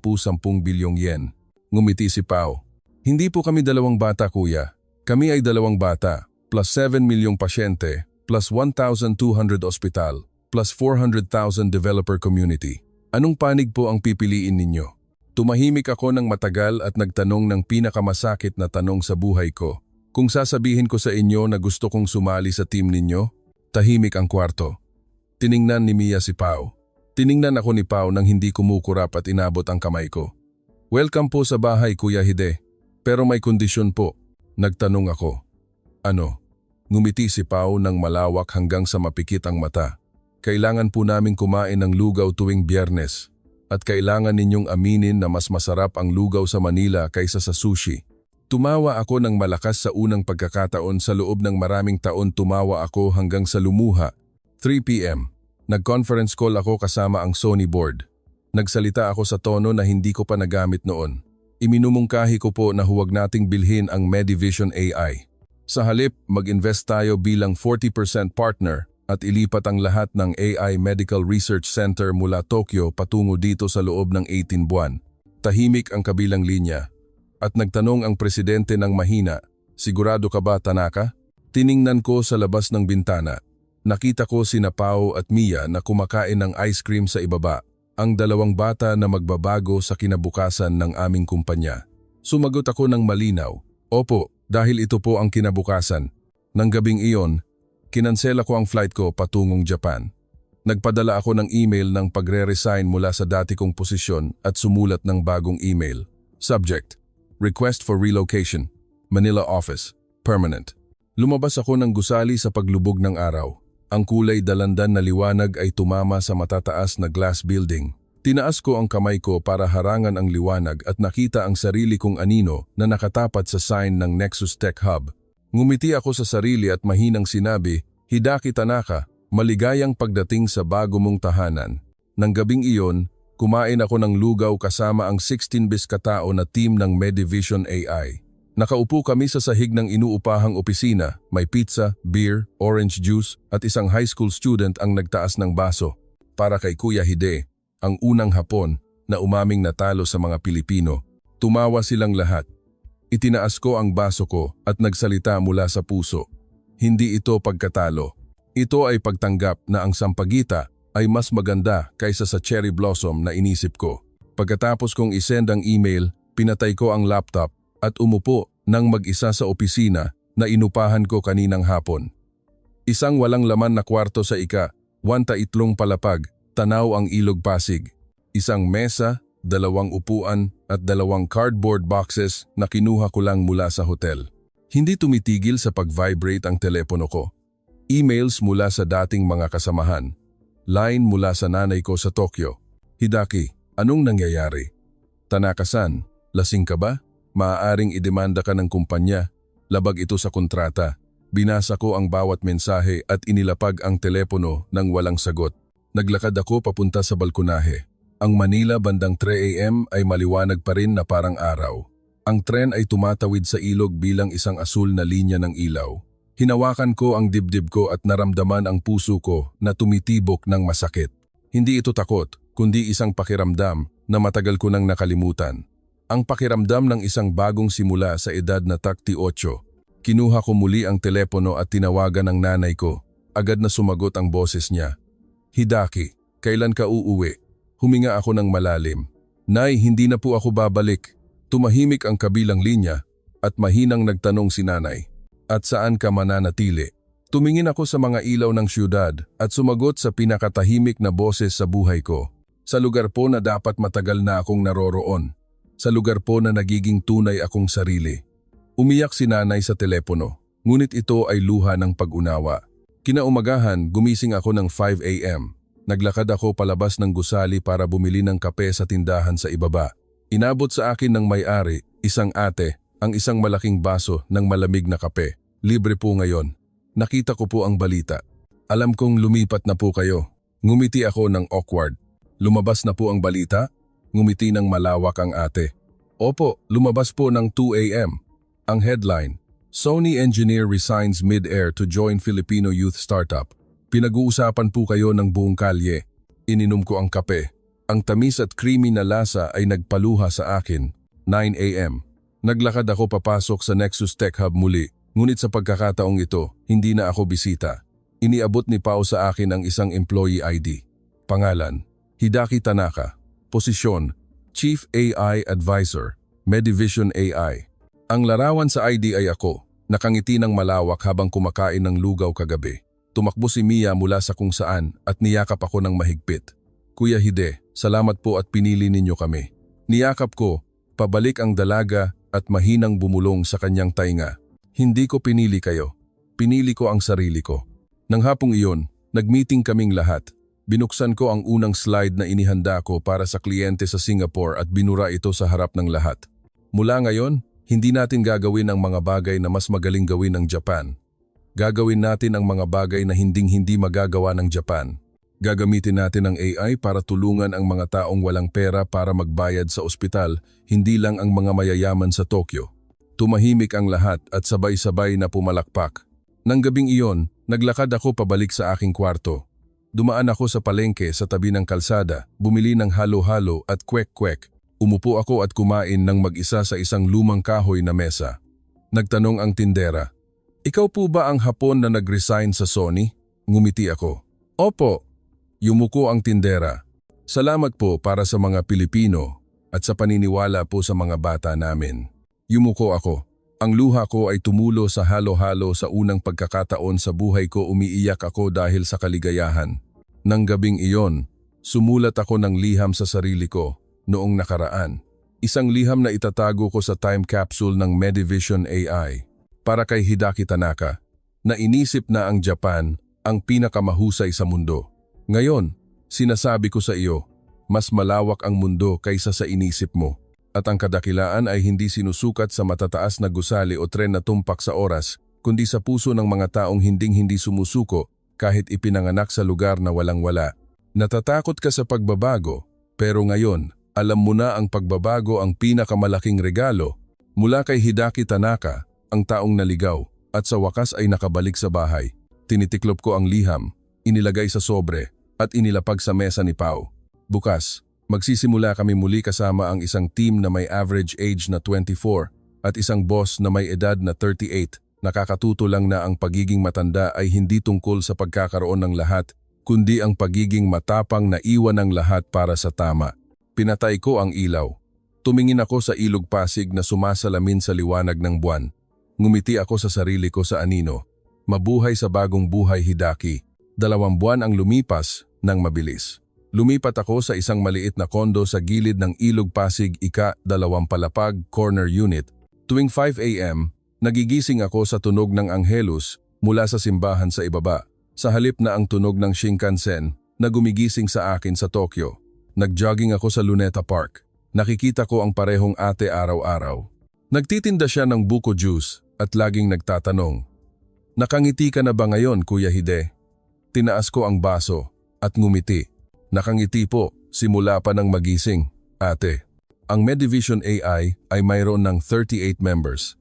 bilyong yen. Ngumiti si Pao. Hindi po kami 2 bata, kuya. Kami ay 2 bata, plus 7 milyong pasyente, plus 1,200 ospital, plus 400,000 developer community. Anong panig po ang pipiliin ninyo? Tumahimik ako ng matagal at nagtanong ng pinakamasakit na tanong sa buhay ko. Kung sasabihin ko sa inyo na gusto kong sumali sa team ninyo, tahimik ang kwarto. Tiningnan ni Mia si Pao. Tiningnan ako ni Pao nang hindi kumukurap at inabot ang kamay ko. Welcome po sa bahay, Kuya Hide. Pero may kondisyon po. Nagtanong ako. Ano? Ngumiti si Pao ng malawak hanggang sa mapikit ang mata. Kailangan po namin kumain ng lugaw tuwing Biyernes. At kailangan ninyong aminin na mas masarap ang lugaw sa Manila kaysa sa sushi. Tumawa ako ng malakas sa unang pagkakataon. Sa loob ng maraming taon tumawa ako hanggang sa lumuha. 3 PM. Nag-conference call ako kasama ang Sony board. Nagsalita ako sa tono na hindi ko pa nagamit noon. Iminumungkahi ko po na huwag nating bilhin ang Medivision AI. Sa halip, mag-invest tayo bilang 40% partner at ilipat ang lahat ng AI Medical Research Center mula Tokyo patungo dito sa loob ng 18 buwan. Tahimik ang kabilang linya. At nagtanong ang presidente ng mahina, sigurado ka ba, Tanaka? Tiningnan ko sa labas ng bintana. Nakita ko sina Pao at Mia na kumakain ng ice cream sa ibaba. Ang 2 bata na magbabago sa kinabukasan ng aming kumpanya. Sumagot ako ng malinaw, opo, dahil ito po ang kinabukasan. Nang gabing iyon, kinansela ko ang flight ko patungong Japan. Nagpadala ako ng email ng pagre-resign mula sa dati kong posisyon at sumulat ng bagong email. Subject: Request for relocation. Manila office. Permanent. Lumabas ako ng gusali sa paglubog ng araw. Ang kulay dalandan na liwanag ay tumama sa matataas na glass building. Tinaas ko ang kamay ko para harangan ang liwanag at nakita ang sarili kong anino na nakatapat sa sign ng Nexus Tech Hub. Ngumiti ako sa sarili at mahinang sinabi, "Hidaki Tanaka, maligayang pagdating sa bago mong tahanan." Nang gabing iyon, kumain ako ng lugaw kasama ang 16 bis katao na team ng Medivision AI. Nakaupo kami sa sahig ng inuupahang opisina, may pizza, beer, orange juice at isang high school student ang nagtaas ng baso. Para kay Kuya Hide, ang unang Hapon na umaming natalo sa mga Pilipino. Tumawa silang lahat. Itinaas ko ang baso ko at nagsalita mula sa puso. Hindi ito pagkatalo. Ito ay pagtanggap na ang Sampaguita ay mas maganda kaysa sa cherry blossom na inisip ko. Pagkatapos kong isend ang email, pinatay ko ang laptop at umupo nang mag-isa sa opisina na inupahan ko kaninang hapon. Isang walang laman na kwarto sa ika-13 palapag, tanaw ang Ilog Pasig. Isang mesa, 2 upuan at 2 cardboard boxes na kinuha ko lang mula sa hotel. Hindi tumitigil sa pag-vibrate ang telepono ko. Emails mula sa dating mga kasamahan. Line mula sa nanay ko sa Tokyo. "Hidaki, anong nangyayari? Tanaka-san, lasing ka ba? Maaaring idemanda ka ng kumpanya. Labag ito sa kontrata." Binasa ko ang bawat mensahe at inilapag ang telepono nang walang sagot. Naglakad ako papunta sa balkonahe. Ang Manila bandang 3 AM ay maliwanag pa rin na parang araw. Ang tren ay tumatawid sa ilog bilang isang asul na linya ng ilaw. Hinawakan ko ang dibdib ko at naramdaman ang puso ko na tumitibok ng masakit. Hindi ito takot, kundi isang pakiramdam na matagal ko nang nakalimutan. Ang pakiramdam ng isang bagong simula sa edad na 38. Kinuha ko muli ang telepono at tinawagan ang nanay ko. Agad na sumagot ang boses niya. "Hidaki, kailan ka uuwi?" Huminga ako ng malalim. "Nay, hindi na po ako babalik." Tumahimik ang kabilang linya at mahinang nagtanong si nanay. "At saan ka mananatili?" Tumingin ako sa mga ilaw ng syudad at sumagot sa pinakatahimik na boses sa buhay ko. "Sa lugar po na dapat matagal na akong naroroon. Sa lugar po na nagiging tunay akong sarili." Umiyak si nanay sa telepono, ngunit ito ay luha ng pag-unawa. Kinaumagahan, gumising ako ng 5 AM. Naglakad ako palabas ng gusali para bumili ng kape sa tindahan sa ibaba. Inabot sa akin ng may-ari, isang ate, ang isang malaking baso ng malamig na kape. "Libre po ngayon. Nakita ko po ang balita. Alam kong lumipat na po kayo." Ngumiti ako ng awkward. "Lumabas na po ang balita?" Ngumiti ng malawak ang ate. "Opo, lumabas po ng 2 AM. Ang headline, Sony engineer resigns mid-air to join Filipino youth startup. Pinag-uusapan po kayo ng buong kalye." Ininom ko ang kape. Ang tamis at creamy na lasa ay nagpaluha sa akin. 9 AM. Naglakad ako papasok sa Nexus Tech Hub muli, ngunit sa pagkakataong ito, hindi na ako bisita. Iniabot ni Pao sa akin ang isang employee ID. Pangalan, Hidaki Tanaka. Posisyon, Chief AI Advisor, Medivision AI. Ang larawan sa ID ay ako, nakangiti ng malawak habang kumakain ng lugaw kagabi. Tumakbo si Mia mula sa kung saan at niyakap ako ng mahigpit. "Kuya Hide, salamat po at pinili ninyo kami." Niyakap ko, pabalik ang dalaga at mahinang bumulong sa kanyang tainga. "Hindi ko pinili kayo. Pinili ko ang sarili ko." Nang hapong iyon, nagmeeting kaming lahat. Binuksan ko ang unang slide na inihanda ko para sa kliyente sa Singapore at binura ito sa harap ng lahat. "Mula ngayon, hindi natin gagawin ang mga bagay na mas magaling gawin ng Japan. Gagawin natin ang mga bagay na hinding-hindi magagawa ng Japan. Gagamitin natin ang AI para tulungan ang mga taong walang pera para magbayad sa ospital, hindi lang ang mga mayayaman sa Tokyo." Tumahimik ang lahat at sabay-sabay na pumalakpak. Nang gabing iyon, naglakad ako pabalik sa aking kwarto. Dumaan ako sa palengke sa tabi ng kalsada, bumili ng halo-halo at kwek-kwek. Umupo ako at kumain ng mag-isa sa isang lumang kahoy na mesa. Nagtanong ang tindera, "Ikaw po ba ang Hapon na nag-resign sa Sony?" Ngumiti ako. "Opo." Yumuko ang tindera. "Salamat po para sa mga Pilipino at sa paniniwala po sa mga bata namin." Yumuko ako. Ang luha ko ay tumulo sa halo-halo sa unang pagkakataon sa buhay ko. Umiiyak ako dahil sa kaligayahan. Nang gabing iyon, sumulat ako ng liham sa sarili ko. Noong nakaraan, isang liham na itatago ko sa time capsule ng Medivision AI. Para kay Hidaki Tanaka, na inisip na ang Japan ang pinakamahusay sa mundo. Ngayon, sinasabi ko sa iyo, mas malawak ang mundo kaysa sa inisip mo. At ang kadakilaan ay hindi sinusukat sa matataas na gusali o tren na tumpak sa oras, kundi sa puso ng mga taong hinding-hindi sumusuko kahit ipinanganak sa lugar na walang-wala. Natatakot ka sa pagbabago, pero ngayon, alam mo na ang pagbabago ang pinakamalaking regalo mula kay Hideki Tanaka, ang taong naligaw, at sa wakas ay nakabalik sa bahay. Tinitiklop ko ang liham, inilagay sa sobre, at inilapag sa mesa ni Pao. Bukas, magsisimula kami muli kasama ang isang team na may average age na 24 at isang boss na may edad na 38. Nakakatuto lang na ang pagiging matanda ay hindi tungkol sa pagkakaroon ng lahat, kundi ang pagiging matapang na iwan ng lahat para sa tama. Pinatay ko ang ilaw. Tumingin ako sa ilog Pasig na sumasalamin sa liwanag ng buwan. Ngumiti ako sa sarili ko sa anino. Mabuhay sa bagong buhay, Hideki. 2 buwan ang lumipas nang mabilis. Lumipat ako sa isang maliit na kondo sa gilid ng ilog Pasig, ika-2 palapag, corner unit. Tuwing 5 a.m., nagigising ako sa tunog ng Angelus mula sa simbahan sa ibaba, sa halip na ang tunog ng Shinkansen na gumigising sa akin sa Tokyo. Nag-jogging ako sa Luneta Park. Nakikita ko ang parehong ate araw-araw. Nagtitinda siya ng buko juice at laging nagtatanong, "Nakangiti ka na ba ngayon, Kuya Hide?" Tinaas ko ang baso at ngumiti. "Nakangiti po, simula pa ng magising, ate." Ang Medivision AI ay mayroon ng 38 members.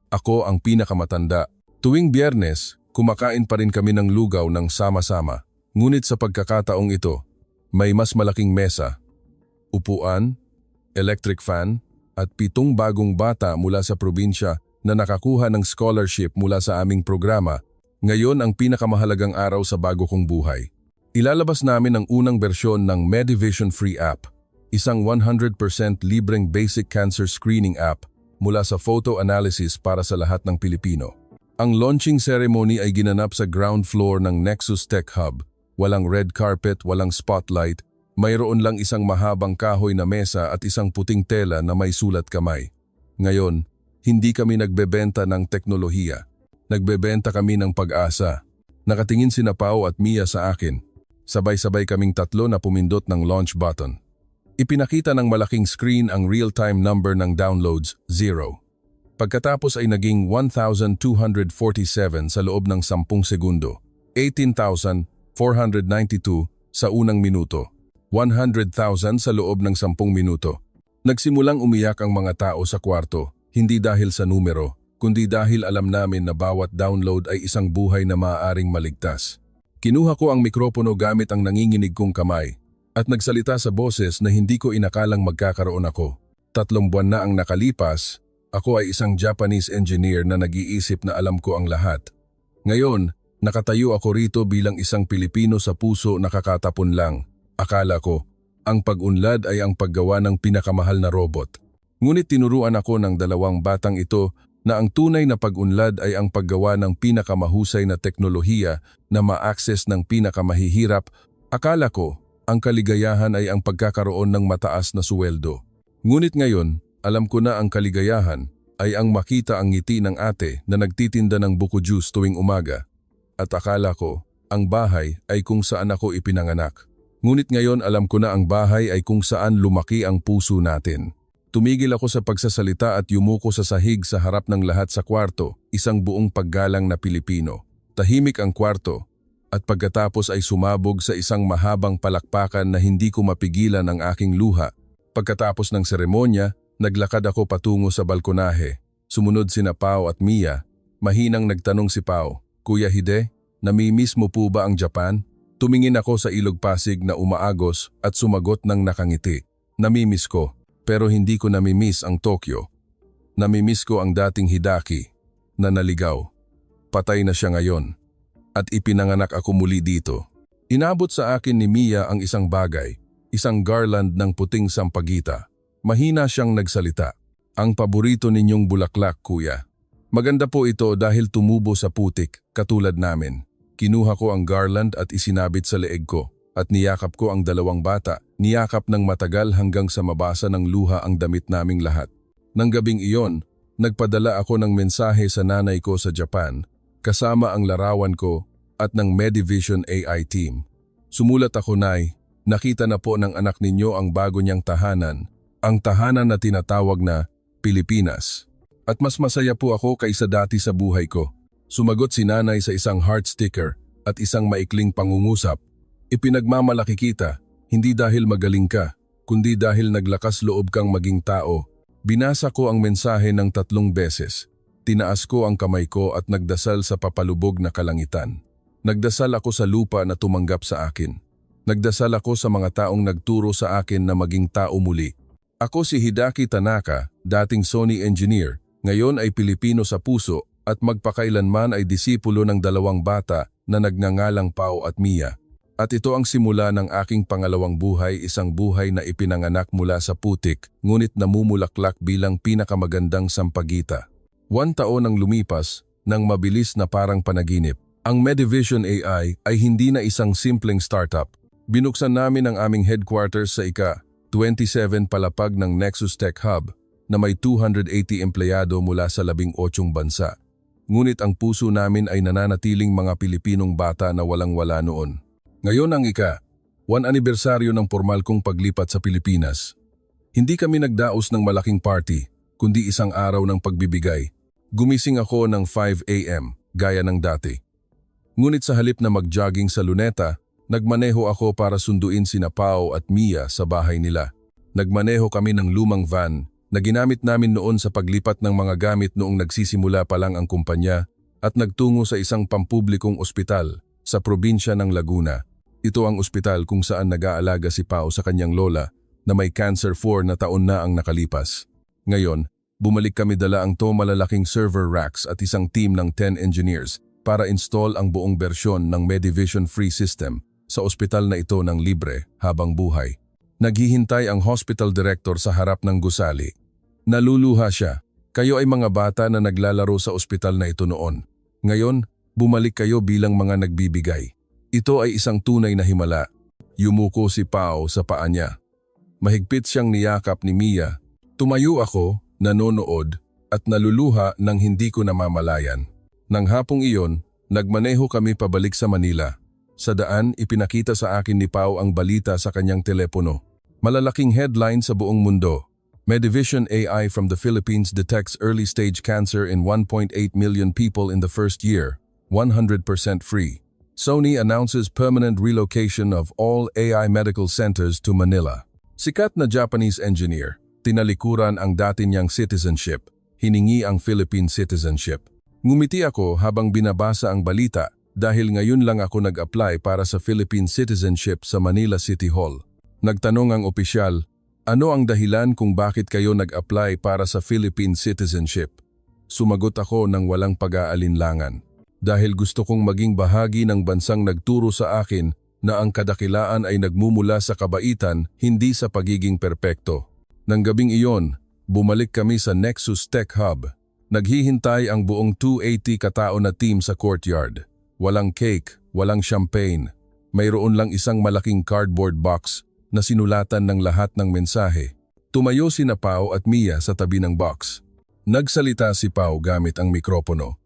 Ako ang pinakamatanda. Tuwing Biyernes, kumakain pa rin kami ng lugaw ng sama-sama. Ngunit sa pagkakataong ito, may mas malaking mesa, upuan, electric fan, at 7 bagong bata mula sa probinsya na nakakuha ng scholarship mula sa aming programa. Ngayon ang pinakamahalagang araw sa bago kong buhay. Ilalabas namin ang unang bersyon ng Medivision Free App, isang 100% libreng basic cancer screening app mula sa photo analysis para sa lahat ng Pilipino. Ang launching ceremony ay ginanap sa ground floor ng Nexus Tech Hub. Walang red carpet, walang spotlight, mayroon lang isang mahabang kahoy na mesa at isang puting tela na may sulat kamay. Ngayon, hindi kami nagbebenta ng teknolohiya. Nagbebenta kami ng pag-asa. Nakatingin sina Pao at Mia sa akin. Sabay-sabay kaming tatlo na pumindot ng launch button. Ipinakita ng malaking screen ang real-time number ng downloads, 0. Pagkatapos ay naging 1,247 sa loob ng 10 segundo, 18,492 sa unang minuto, 100,000 sa loob ng 10 minuto. Nagsimulang umiyak ang mga tao sa kwarto, hindi dahil sa numero, kundi dahil alam namin na bawat download ay isang buhay na maaaring maligtas. Kinuha ko ang mikropono gamit ang nanginginig kong kamay at nagsalita sa boses na hindi ko inakalang magkakaroon ako. 3 buwan na ang nakalipas, ako ay isang Japanese engineer na nag-iisip na alam ko ang lahat. Ngayon, nakatayo ako rito bilang isang Pilipino sa puso na kakatapon lang. Akala ko, ang pag-unlad ay ang paggawa ng pinakamahal na robot. Ngunit tinuruan ako ng 2 batang ito na ang tunay na pag-unlad ay ang paggawa ng pinakamahusay na teknolohiya na ma-access ng pinakamahihirap. Akala ko, ang kaligayahan ay ang pagkakaroon ng mataas na suweldo. Ngunit ngayon, alam ko na ang kaligayahan ay ang makita ang ngiti ng ate na nagtitinda ng buko juice tuwing umaga. At akala ko, ang bahay ay kung saan ako ipinanganak. Ngunit ngayon alam ko na ang bahay ay kung saan lumaki ang puso natin. Tumigil ako sa pagsasalita at yumuko sa sahig sa harap ng lahat sa kwarto, isang buong paggalang na Pilipino. Tahimik ang kwarto, at pagkatapos ay sumabog sa isang mahabang palakpakan na hindi ko mapigilan ang aking luha. Pagkatapos ng seremonya, naglakad ako patungo sa balkonahe. Sumunod sina Pao at Mia. Mahinang nagtanong si Pao, "Kuya Hide, namimiss mo po ba ang Japan?" Tumingin ako sa ilog Pasig na umaagos at sumagot ng nakangiti. "Namimiss ko. Pero hindi ko namimiss ang Tokyo. Namimiss ko ang dating Hideki na naligaw. Patay na siya ngayon. At ipinanganak ako muli dito." Inabot sa akin ni Mia ang isang bagay, isang garland ng puting sampagita. Mahina siyang nagsalita. "Ang paborito ninyong bulaklak, kuya. Maganda po ito dahil tumubo sa putik, katulad namin." Kinuha ko ang garland at isinabit sa leeg ko. At niyakap ko ang 2 bata, niyakap ng matagal hanggang sa mabasa ng luha ang damit naming lahat. Nang gabing iyon, nagpadala ako ng mensahe sa nanay ko sa Japan kasama ang larawan ko at ng Medivision AI team. Sumulat ako, Nay, nakita na po ng anak ninyo ang bago niyang tahanan, ang tahanan na tinatawag na Pilipinas. At mas masaya po ako kaysa dati sa buhay ko. Sumagot si Nanay sa isang heart sticker at isang maikling pangungusap. Ipinagmamalaki kita, hindi dahil magaling ka, kundi dahil naglakas loob kang maging tao. Binasa ko ang mensahe ng 3 beses. Tinaas ko ang kamay ko at nagdasal sa papalubog na kalangitan. Nagdasal ako sa lupa na tumanggap sa akin. Nagdasal ako sa mga taong nagturo sa akin na maging tao muli. Ako si Hidaki Tanaka, dating Sony engineer, ngayon ay Pilipino sa puso at magpakailanman ay disipulo ng 2 bata na nagngangalang Pao at Mia. At ito ang simula ng aking pangalawang buhay, isang buhay na ipinanganak mula sa putik, ngunit namumulaklak bilang pinakamagandang sampagita. 1 taon ang lumipas, nang mabilis na parang panaginip. Ang Medivision AI ay hindi na isang simpleng startup. Binuksan namin ang aming headquarters sa ika-27 palapag ng Nexus Tech Hub na may 280 empleyado mula sa 18 bansa. Ngunit ang puso namin ay nananatiling mga Pilipinong bata na walang-wala noon. Ngayon ang ika-1 anibersaryo ng formal kong paglipat sa Pilipinas. Hindi kami nagdaos ng malaking party, kundi isang araw ng pagbibigay. Gumising ako ng 5 a.m. gaya ng dati. Ngunit sa halip na mag-jogging sa Luneta, nagmaneho ako para sunduin sina Pao at Mia sa bahay nila. Nagmaneho kami ng lumang van na ginamit namin noon sa paglipat ng mga gamit noong nagsisimula pa lang ang kumpanya at nagtungo sa isang pampublikong ospital sa probinsya ng Laguna. Ito ang ospital kung saan nag-aalaga si Pao sa kanyang lola na may cancer 4 na taon na ang nakalipas. Ngayon, bumalik kami dala ang malalaking server racks at isang team ng 10 engineers para install ang buong bersyon ng Medivision Free System sa ospital na ito ng libre habang buhay. Naghihintay ang hospital director sa harap ng gusali. Naluluha siya. Kayo ay mga bata na naglalaro sa ospital na ito noon. Ngayon, bumalik kayo bilang mga nagbibigay. Ito ay isang tunay na himala. Yumuko si Pao sa paa niya. Mahigpit siyang niyakap ni Mia. Tumayo ako, nanonood, at naluluha nang hindi ko namamalayan. Nang hapong iyon, nagmaneho kami pabalik sa Manila. Sa daan, ipinakita sa akin ni Pao ang balita sa kanyang telepono. Malalaking headline sa buong mundo. Medivision AI from the Philippines detects early-stage cancer in 1.8 million people in the first year, 100% free. Sony announces permanent relocation of all AI medical centers to Manila. Sikat na Japanese engineer, tinalikuran ang dati niyang citizenship, hiningi ang Philippine citizenship. Ngumiti ako habang binabasa ang balita dahil ngayon lang ako nag-apply para sa Philippine citizenship sa Manila City Hall. Nagtanong ang opisyal, ano ang dahilan kung bakit kayo nag-apply para sa Philippine citizenship? Sumagot ako ng walang pag-aalinlangan. Dahil gusto kong maging bahagi ng bansang nagturo sa akin na ang kadakilaan ay nagmumula sa kabaitan, hindi sa pagiging perpekto. Nang gabing iyon, bumalik kami sa Nexus Tech Hub. Naghihintay ang buong 280 katao na team sa courtyard. Walang cake, walang champagne. Mayroon lang isang malaking cardboard box na sinulatan ng lahat ng mensahe. Tumayo sina Pao at Mia sa tabi ng box. Nagsalita si Pao gamit ang mikropono.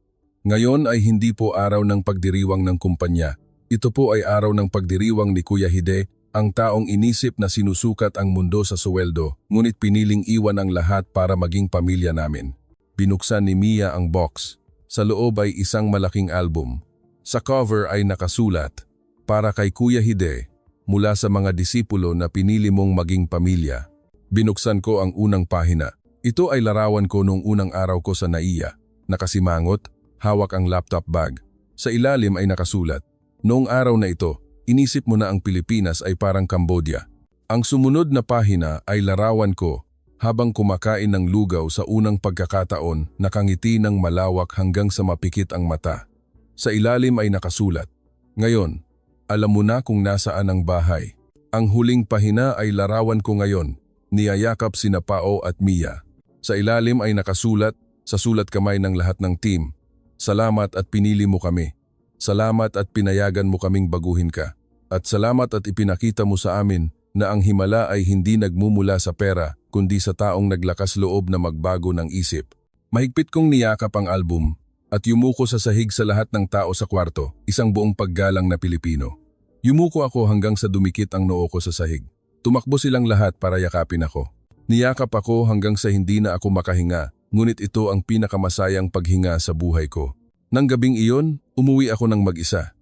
Ngayon ay hindi po araw ng pagdiriwang ng kumpanya. Ito po ay araw ng pagdiriwang ni Kuya Hide, ang taong inisip na sinusukat ang mundo sa suweldo, ngunit piniling iwan ang lahat para maging pamilya namin. Binuksan ni Mia ang box. Sa loob ay isang malaking album. Sa cover ay nakasulat, para kay Kuya Hide, mula sa mga disipulo na pinili mong maging pamilya. Binuksan ko ang unang pahina. Ito ay larawan ko nung unang araw ko sa NAIA. Nakasimangot, hawak ang laptop bag. Sa ilalim ay nakasulat, noong araw na ito, inisip mo na ang Pilipinas ay parang Cambodia. Ang sumunod na pahina ay larawan ko habang kumakain ng lugaw sa unang pagkakataon, nakangiti ng malawak hanggang sa mapikit ang mata. Sa ilalim ay nakasulat, ngayon, alam mo na kung nasaan ang bahay. Ang huling pahina ay larawan ko ngayon, niyayakap sina Pao at Mia. Sa ilalim ay nakasulat, sa sulat kamay ng lahat ng team, salamat at pinili mo kami. Salamat at pinayagan mo kaming baguhin ka. At salamat at ipinakita mo sa amin na ang himala ay hindi nagmumula sa pera, kundi sa taong naglakas loob na magbago ng isip. Mahigpit kong niyakap ang album at yumuko sa sahig sa lahat ng tao sa kwarto, isang buong paggalang na Pilipino. Yumuko ako hanggang sa dumikit ang noo ko sa sahig. Tumakbo silang lahat para yakapin ako. Niyakap ako hanggang sa hindi na ako makahinga, ngunit ito ang pinakamasayang paghinga sa buhay ko. Nang gabing iyon, umuwi ako ng mag-isa.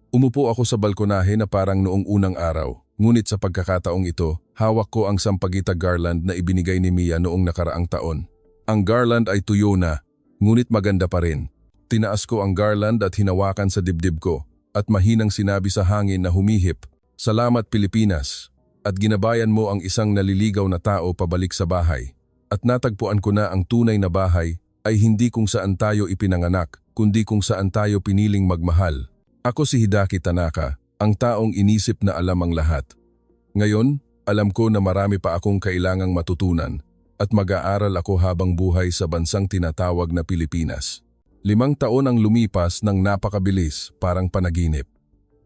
Umupo ako sa balkonahe na parang noong unang araw, ngunit sa pagkakataong ito, hawak ko ang sampagita garland na ibinigay ni Mia noong nakaraang taon. Ang garland ay tuyo na, ngunit maganda pa rin. Tinaas ko ang garland at hinawakan sa dibdib ko, at mahinang sinabi sa hangin na humihip, "Salamat Pilipinas," at ginabayan mo ang isang naliligaw na tao pabalik sa bahay. At natagpuan ko na ang tunay na bahay ay hindi kung saan tayo ipinanganak, kundi kung saan tayo piniling magmahal. Ako si Hidaki Tanaka, ang taong inisip na alam ang lahat. Ngayon, alam ko na marami pa akong kailangang matutunan at mag-aaral ako habang buhay sa bansang tinatawag na Pilipinas. 5 taon ang lumipas ng napakabilis, parang panaginip.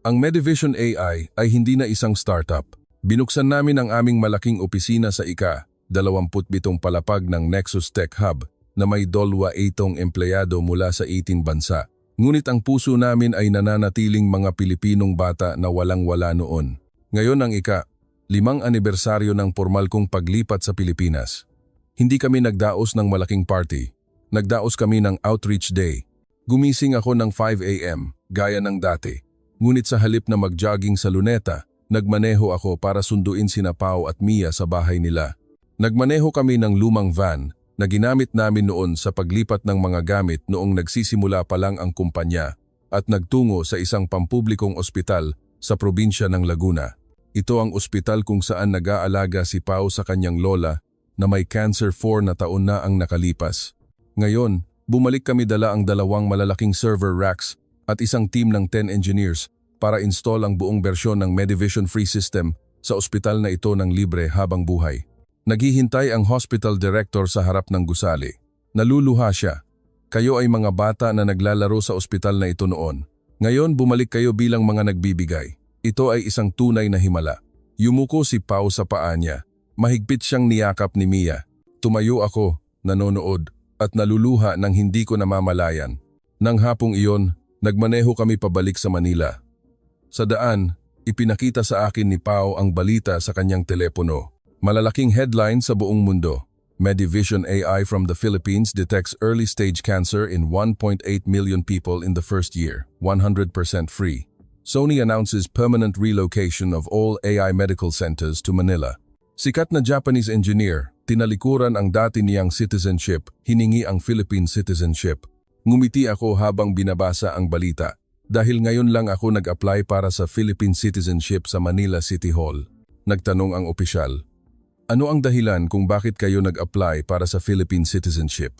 Ang Medivision AI ay hindi na isang startup. Binuksan namin ang aming malaking opisina sa ika-27 palapag ng Nexus Tech Hub na may 28 empleyado mula sa 18 bansa. Ngunit ang puso namin ay nananatiling mga Pilipinong bata na walang-wala noon. Ngayon ang ika-5 anibersaryo ng formal kong paglipat sa Pilipinas. Hindi kami nagdaos ng malaking party. Nagdaos kami ng outreach day. Gumising ako ng 5 a.m. gaya ng dati. Ngunit sa halip na mag-jogging sa Luneta, nagmaneho ako para sunduin sina Pao at Mia sa bahay nila. Nagmaneho kami ng lumang van na ginamit namin noon sa paglipat ng mga gamit noong nagsisimula pa lang ang kumpanya at nagtungo sa isang pampublikong ospital sa probinsya ng Laguna. Ito ang ospital kung saan nag-aalaga si Pao sa kanyang lola na may cancer 4 na taon na ang nakalipas. Ngayon, bumalik kami dala ang 2 malalaking server racks at isang team ng 10 engineers para install ang buong bersyon ng Medivision Free System sa ospital na ito ng libre habang buhay. Naghihintay ang hospital director sa harap ng gusali. Naluluha siya. "Kayo ay mga bata na naglalaro sa ospital na ito noon. Ngayon bumalik kayo bilang mga nagbibigay. Ito ay isang tunay na himala." Yumuko si Pao sa paa niya. Mahigpit siyang niyakap ni Mia. Tumayo ako, nanonood, at naluluha nang hindi ko namamalayan. Nang hapong iyon, nagmaneho kami pabalik sa Manila. Sa daan, ipinakita sa akin ni Pao ang balita sa kanyang telepono. Malalaking headline sa buong mundo. Medivision AI from the Philippines detects early-stage cancer in 1.8 million people in the first year, 100% free. Sony announces permanent relocation of all AI medical centers to Manila. Sikat na Japanese engineer, tinalikuran ang dati niyang citizenship, hiningi ang Philippine citizenship. Ngumiti ako habang binabasa ang balita. Dahil ngayon lang ako nag-apply para sa Philippine citizenship sa Manila City Hall. Nagtanong ang opisyal, "Ano ang dahilan kung bakit kayo nag-apply para sa Philippine citizenship?"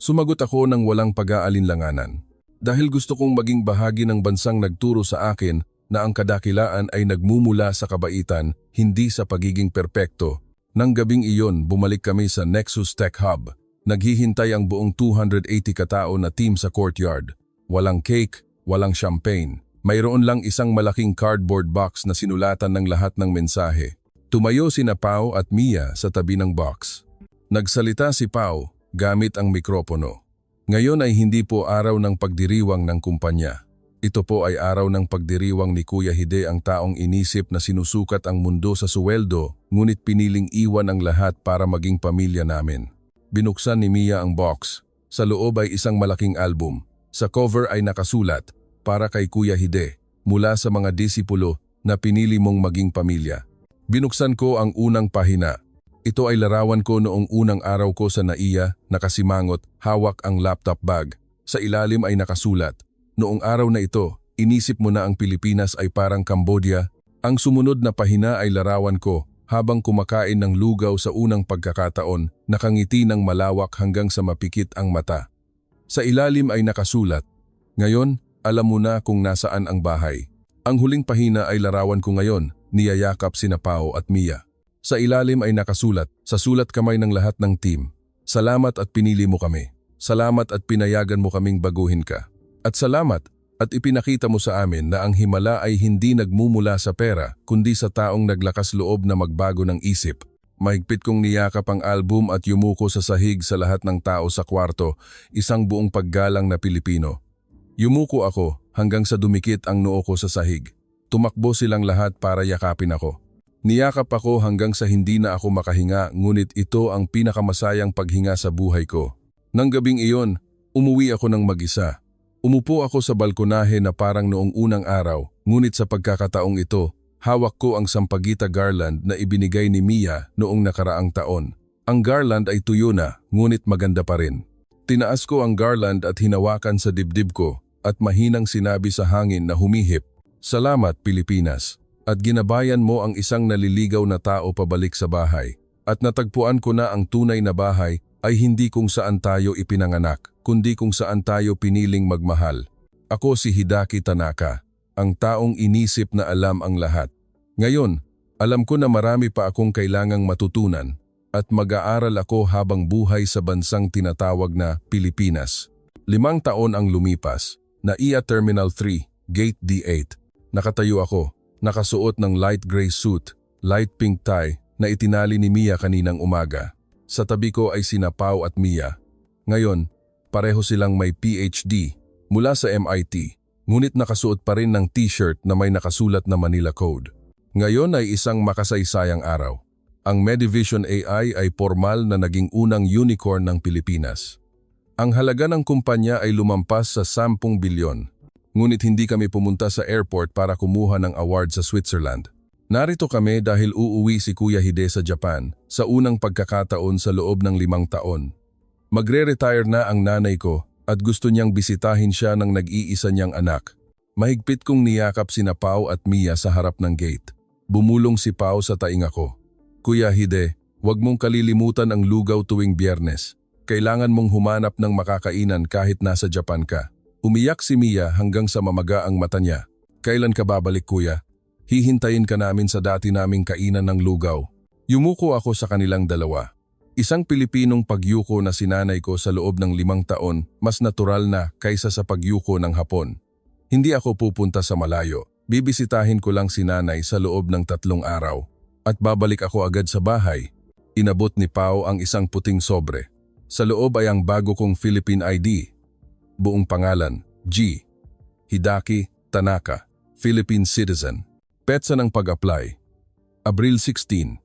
Sumagot ako ng walang pag-aalinlanganan. Dahil gusto kong maging bahagi ng bansang nagturo sa akin na ang kadakilaan ay nagmumula sa kabaitan, hindi sa pagiging perpekto. Nang gabing iyon, bumalik kami sa Nexus Tech Hub. Naghihintay ang buong 280 katao na team sa courtyard. Walang cake, walang champagne. Mayroon lang isang malaking cardboard box na sinulatan ng lahat ng mensahe. Tumayo sina Pao at Mia sa tabi ng box. Nagsalita si Pao gamit ang mikropono. "Ngayon ay hindi po araw ng pagdiriwang ng kumpanya. Ito po ay araw ng pagdiriwang ni Kuya Hide, ang taong inisip na sinusukat ang mundo sa suweldo, ngunit piniling iwan ang lahat para maging pamilya namin." Binuksan ni Mia ang box. Sa loob ay isang malaking album. Sa cover ay nakasulat, "Para kay Kuya Hide, mula sa mga disipulo na pinili mong maging pamilya." Binuksan ko ang unang pahina. Ito ay larawan ko noong unang araw ko sa NAIA, nakasimangot, hawak ang laptop bag. Sa ilalim ay nakasulat, "Noong araw na ito, inisip mo na ang Pilipinas ay parang Cambodia." Ang sumunod na pahina ay larawan ko habang kumakain ng lugaw sa unang pagkakataon, nakangiti ng malawak hanggang sa mapikit ang mata. Sa ilalim ay nakasulat, "Ngayon, alam mo na kung nasaan ang bahay." Ang huling pahina ay larawan ko ngayon, niyayakap sina Pao at Mia. Sa ilalim ay nakasulat, "Sa sulat kamay ng lahat ng team. Salamat at pinili mo kami. Salamat at pinayagan mo kaming baguhin ka. At salamat at ipinakita mo sa amin na ang himala ay hindi nagmumula sa pera, kundi sa taong naglakas loob na magbago ng isip." Mahigpit kong niyakap ang album at yumuko sa sahig sa lahat ng tao sa kwarto, isang buong paggalang na Pilipino. Yumuko ako hanggang sa dumikit ang noo ko sa sahig. Tumakbo silang lahat para yakapin ako. Niyakap ako hanggang sa hindi na ako makahinga, ngunit ito ang pinakamasayang paghinga sa buhay ko. Nang gabing iyon, umuwi ako ng mag-isa. Umupo ako sa balkonahe na parang noong unang araw, ngunit sa pagkakataong ito, hawak ko ang sampagita garland na ibinigay ni Mia noong nakaraang taon. Ang garland ay tuyo na, ngunit maganda pa rin. Tinaas ko ang garland at hinawakan sa dibdib ko at mahinang sinabi sa hangin na humihip, "Salamat, Pilipinas." At ginabayan mo ang isang naliligaw na tao pabalik sa bahay. At natagpuan ko na ang tunay na bahay ay hindi kung saan tayo ipinanganak, kundi kung saan tayo piniling magmahal. Ako si Hidaki Tanaka, ang taong inisip na alam ang lahat. Ngayon, alam ko na marami pa akong kailangang matutunan at mag-aaral ako habang buhay sa bansang tinatawag na Pilipinas. 5 taon ang lumipas, NAIA Terminal 3, Gate D8. Nakatayo ako, nakasuot ng light gray suit, light pink tie na itinali ni Mia kaninang umaga. Sa tabi ko ay sina Pao at Mia. Ngayon, pareho silang may PhD mula sa MIT, ngunit nakasuot pa rin ng t-shirt na may nakasulat na Manila Code. Ngayon ay isang makasaysayang araw. Ang Medivision AI ay formal na naging unang unicorn ng Pilipinas. Ang halaga ng kumpanya ay lumampas sa 10 bilyon. Ngunit hindi kami pumunta sa airport para kumuha ng award sa Switzerland. Narito kami dahil uuwi si Kuya Hide sa Japan sa unang pagkakataon sa loob ng 5 taon. Magre-retire na ang nanay ko at gusto niyang bisitahin siya ng nag-iisa niyang anak. Mahigpit kong niyakap sina Pao at Mia sa harap ng gate. Bumulong si Pao sa tainga ko. "Kuya Hide, huwag mong kalilimutan ang lugaw tuwing Biyernes. Kailangan mong humanap ng makakainan kahit nasa Japan ka." Umiyak si Mia hanggang sa mamaga ang mata niya. "Kailan ka babalik, kuya? Hihintayin ka namin sa dati naming kainan ng lugaw." Yumuko ako sa kanilang dalawa. Isang Pilipinong pagyuko na sinanay ko sa loob ng 5 taon, mas natural na kaysa sa pagyuko ng Hapon. Hindi ako pupunta sa malayo. Bibisitahin ko lang si nanay sa loob ng 3 araw. At babalik ako agad sa bahay. Inabot ni Pao ang isang puting sobre. Sa loob ay ang bago kong Philippine ID. Buong pangalan, G. Hidaki Tanaka, Philippine citizen. Petsa ng pag-apply. Abril 16,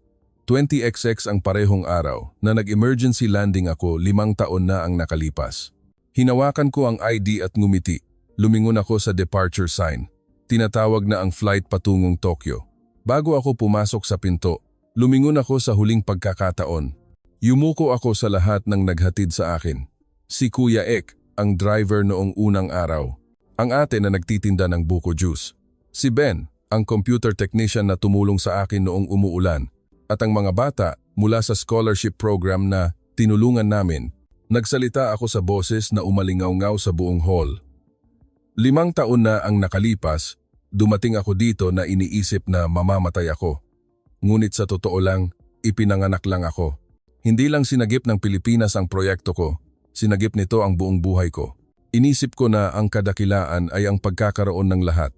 20XX ang parehong araw na nag-emergency landing ako. 5 taon na ang nakalipas. Hinawakan ko ang ID at ngumiti. Lumingon ako sa departure sign. Tinatawag na ang flight patungong Tokyo. Bago ako pumasok sa pinto, lumingon ako sa huling pagkakataon. Yumuko ako sa lahat ng naghatid sa akin. Si Kuya Ek, ang driver noong unang araw. Ang ate na nagtitinda ng buko juice. Si Ben, ang computer technician na tumulong sa akin noong umuulan. At ang mga bata mula sa scholarship program na tinulungan namin. Nagsalita ako sa boses na umalingaw-ngaw sa buong hall. 5 taon na ang nakalipas, dumating ako dito na iniisip na mamamatay ako. Ngunit sa totoo lang, ipinanganak lang ako. Hindi lang sinagip ng Pilipinas ang proyekto ko. Sinagip nito ang buong buhay ko. Inisip ko na ang kadakilaan ay ang pagkakaroon ng lahat.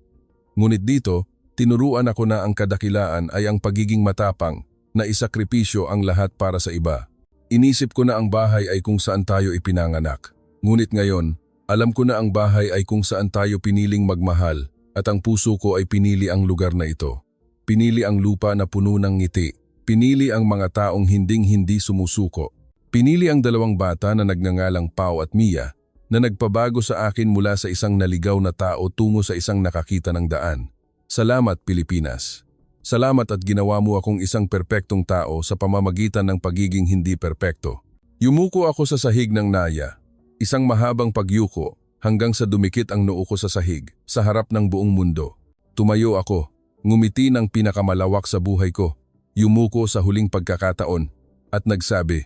Ngunit dito, tinuruan ako na ang kadakilaan ay ang pagiging matapang na isakripisyo ang lahat para sa iba. Inisip ko na ang bahay ay kung saan tayo ipinanganak. Ngunit ngayon, alam ko na ang bahay ay kung saan tayo piniling magmahal at ang puso ko ay pinili ang lugar na ito. Pinili ang lupa na puno ng ngiti. Pinili ang mga taong hinding-hindi sumusuko. Pinili ang 2 bata na nagngangalang Pao at Mia na nagpabago sa akin mula sa isang naligaw na tao tungo sa isang nakakita ng daan. Salamat, Pilipinas. Salamat at ginawa mo akong isang perpektong tao sa pamamagitan ng pagiging hindi perpekto. Yumuko ako sa sahig ng NAIA. Isang mahabang pagyuko hanggang sa dumikit ang noo ko sa sahig sa harap ng buong mundo. Tumayo ako, ngumiti ng pinakamalawak sa buhay ko. Yumuko sa huling pagkakataon at nagsabi,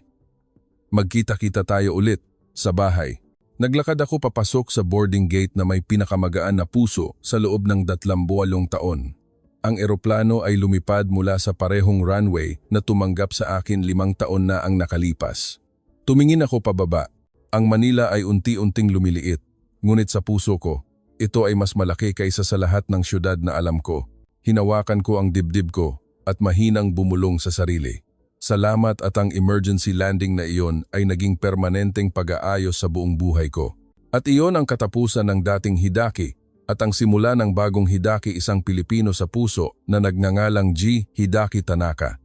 "Magkita-kita tayo ulit sa bahay." Naglakad ako papasok sa boarding gate na may pinakamagaan na puso sa loob ng 28 taon. Ang eroplano ay lumipad mula sa parehong runway na tumanggap sa akin 5 taon na ang nakalipas. Tumingin ako pababa. Ang Manila ay unti-unting lumiliit. Ngunit sa puso ko, ito ay mas malaki kaysa sa lahat ng syudad na alam ko. Hinawakan ko ang dibdib ko at mahinang bumulong sa sarili. Salamat at ang emergency landing na iyon ay naging permanenteng pag-aayos sa buong buhay ko. At iyon ang katapusan ng dating Hidaki at ang simula ng bagong Hidaki, isang Pilipino sa puso na nagngangalang G. Hidaki Tanaka.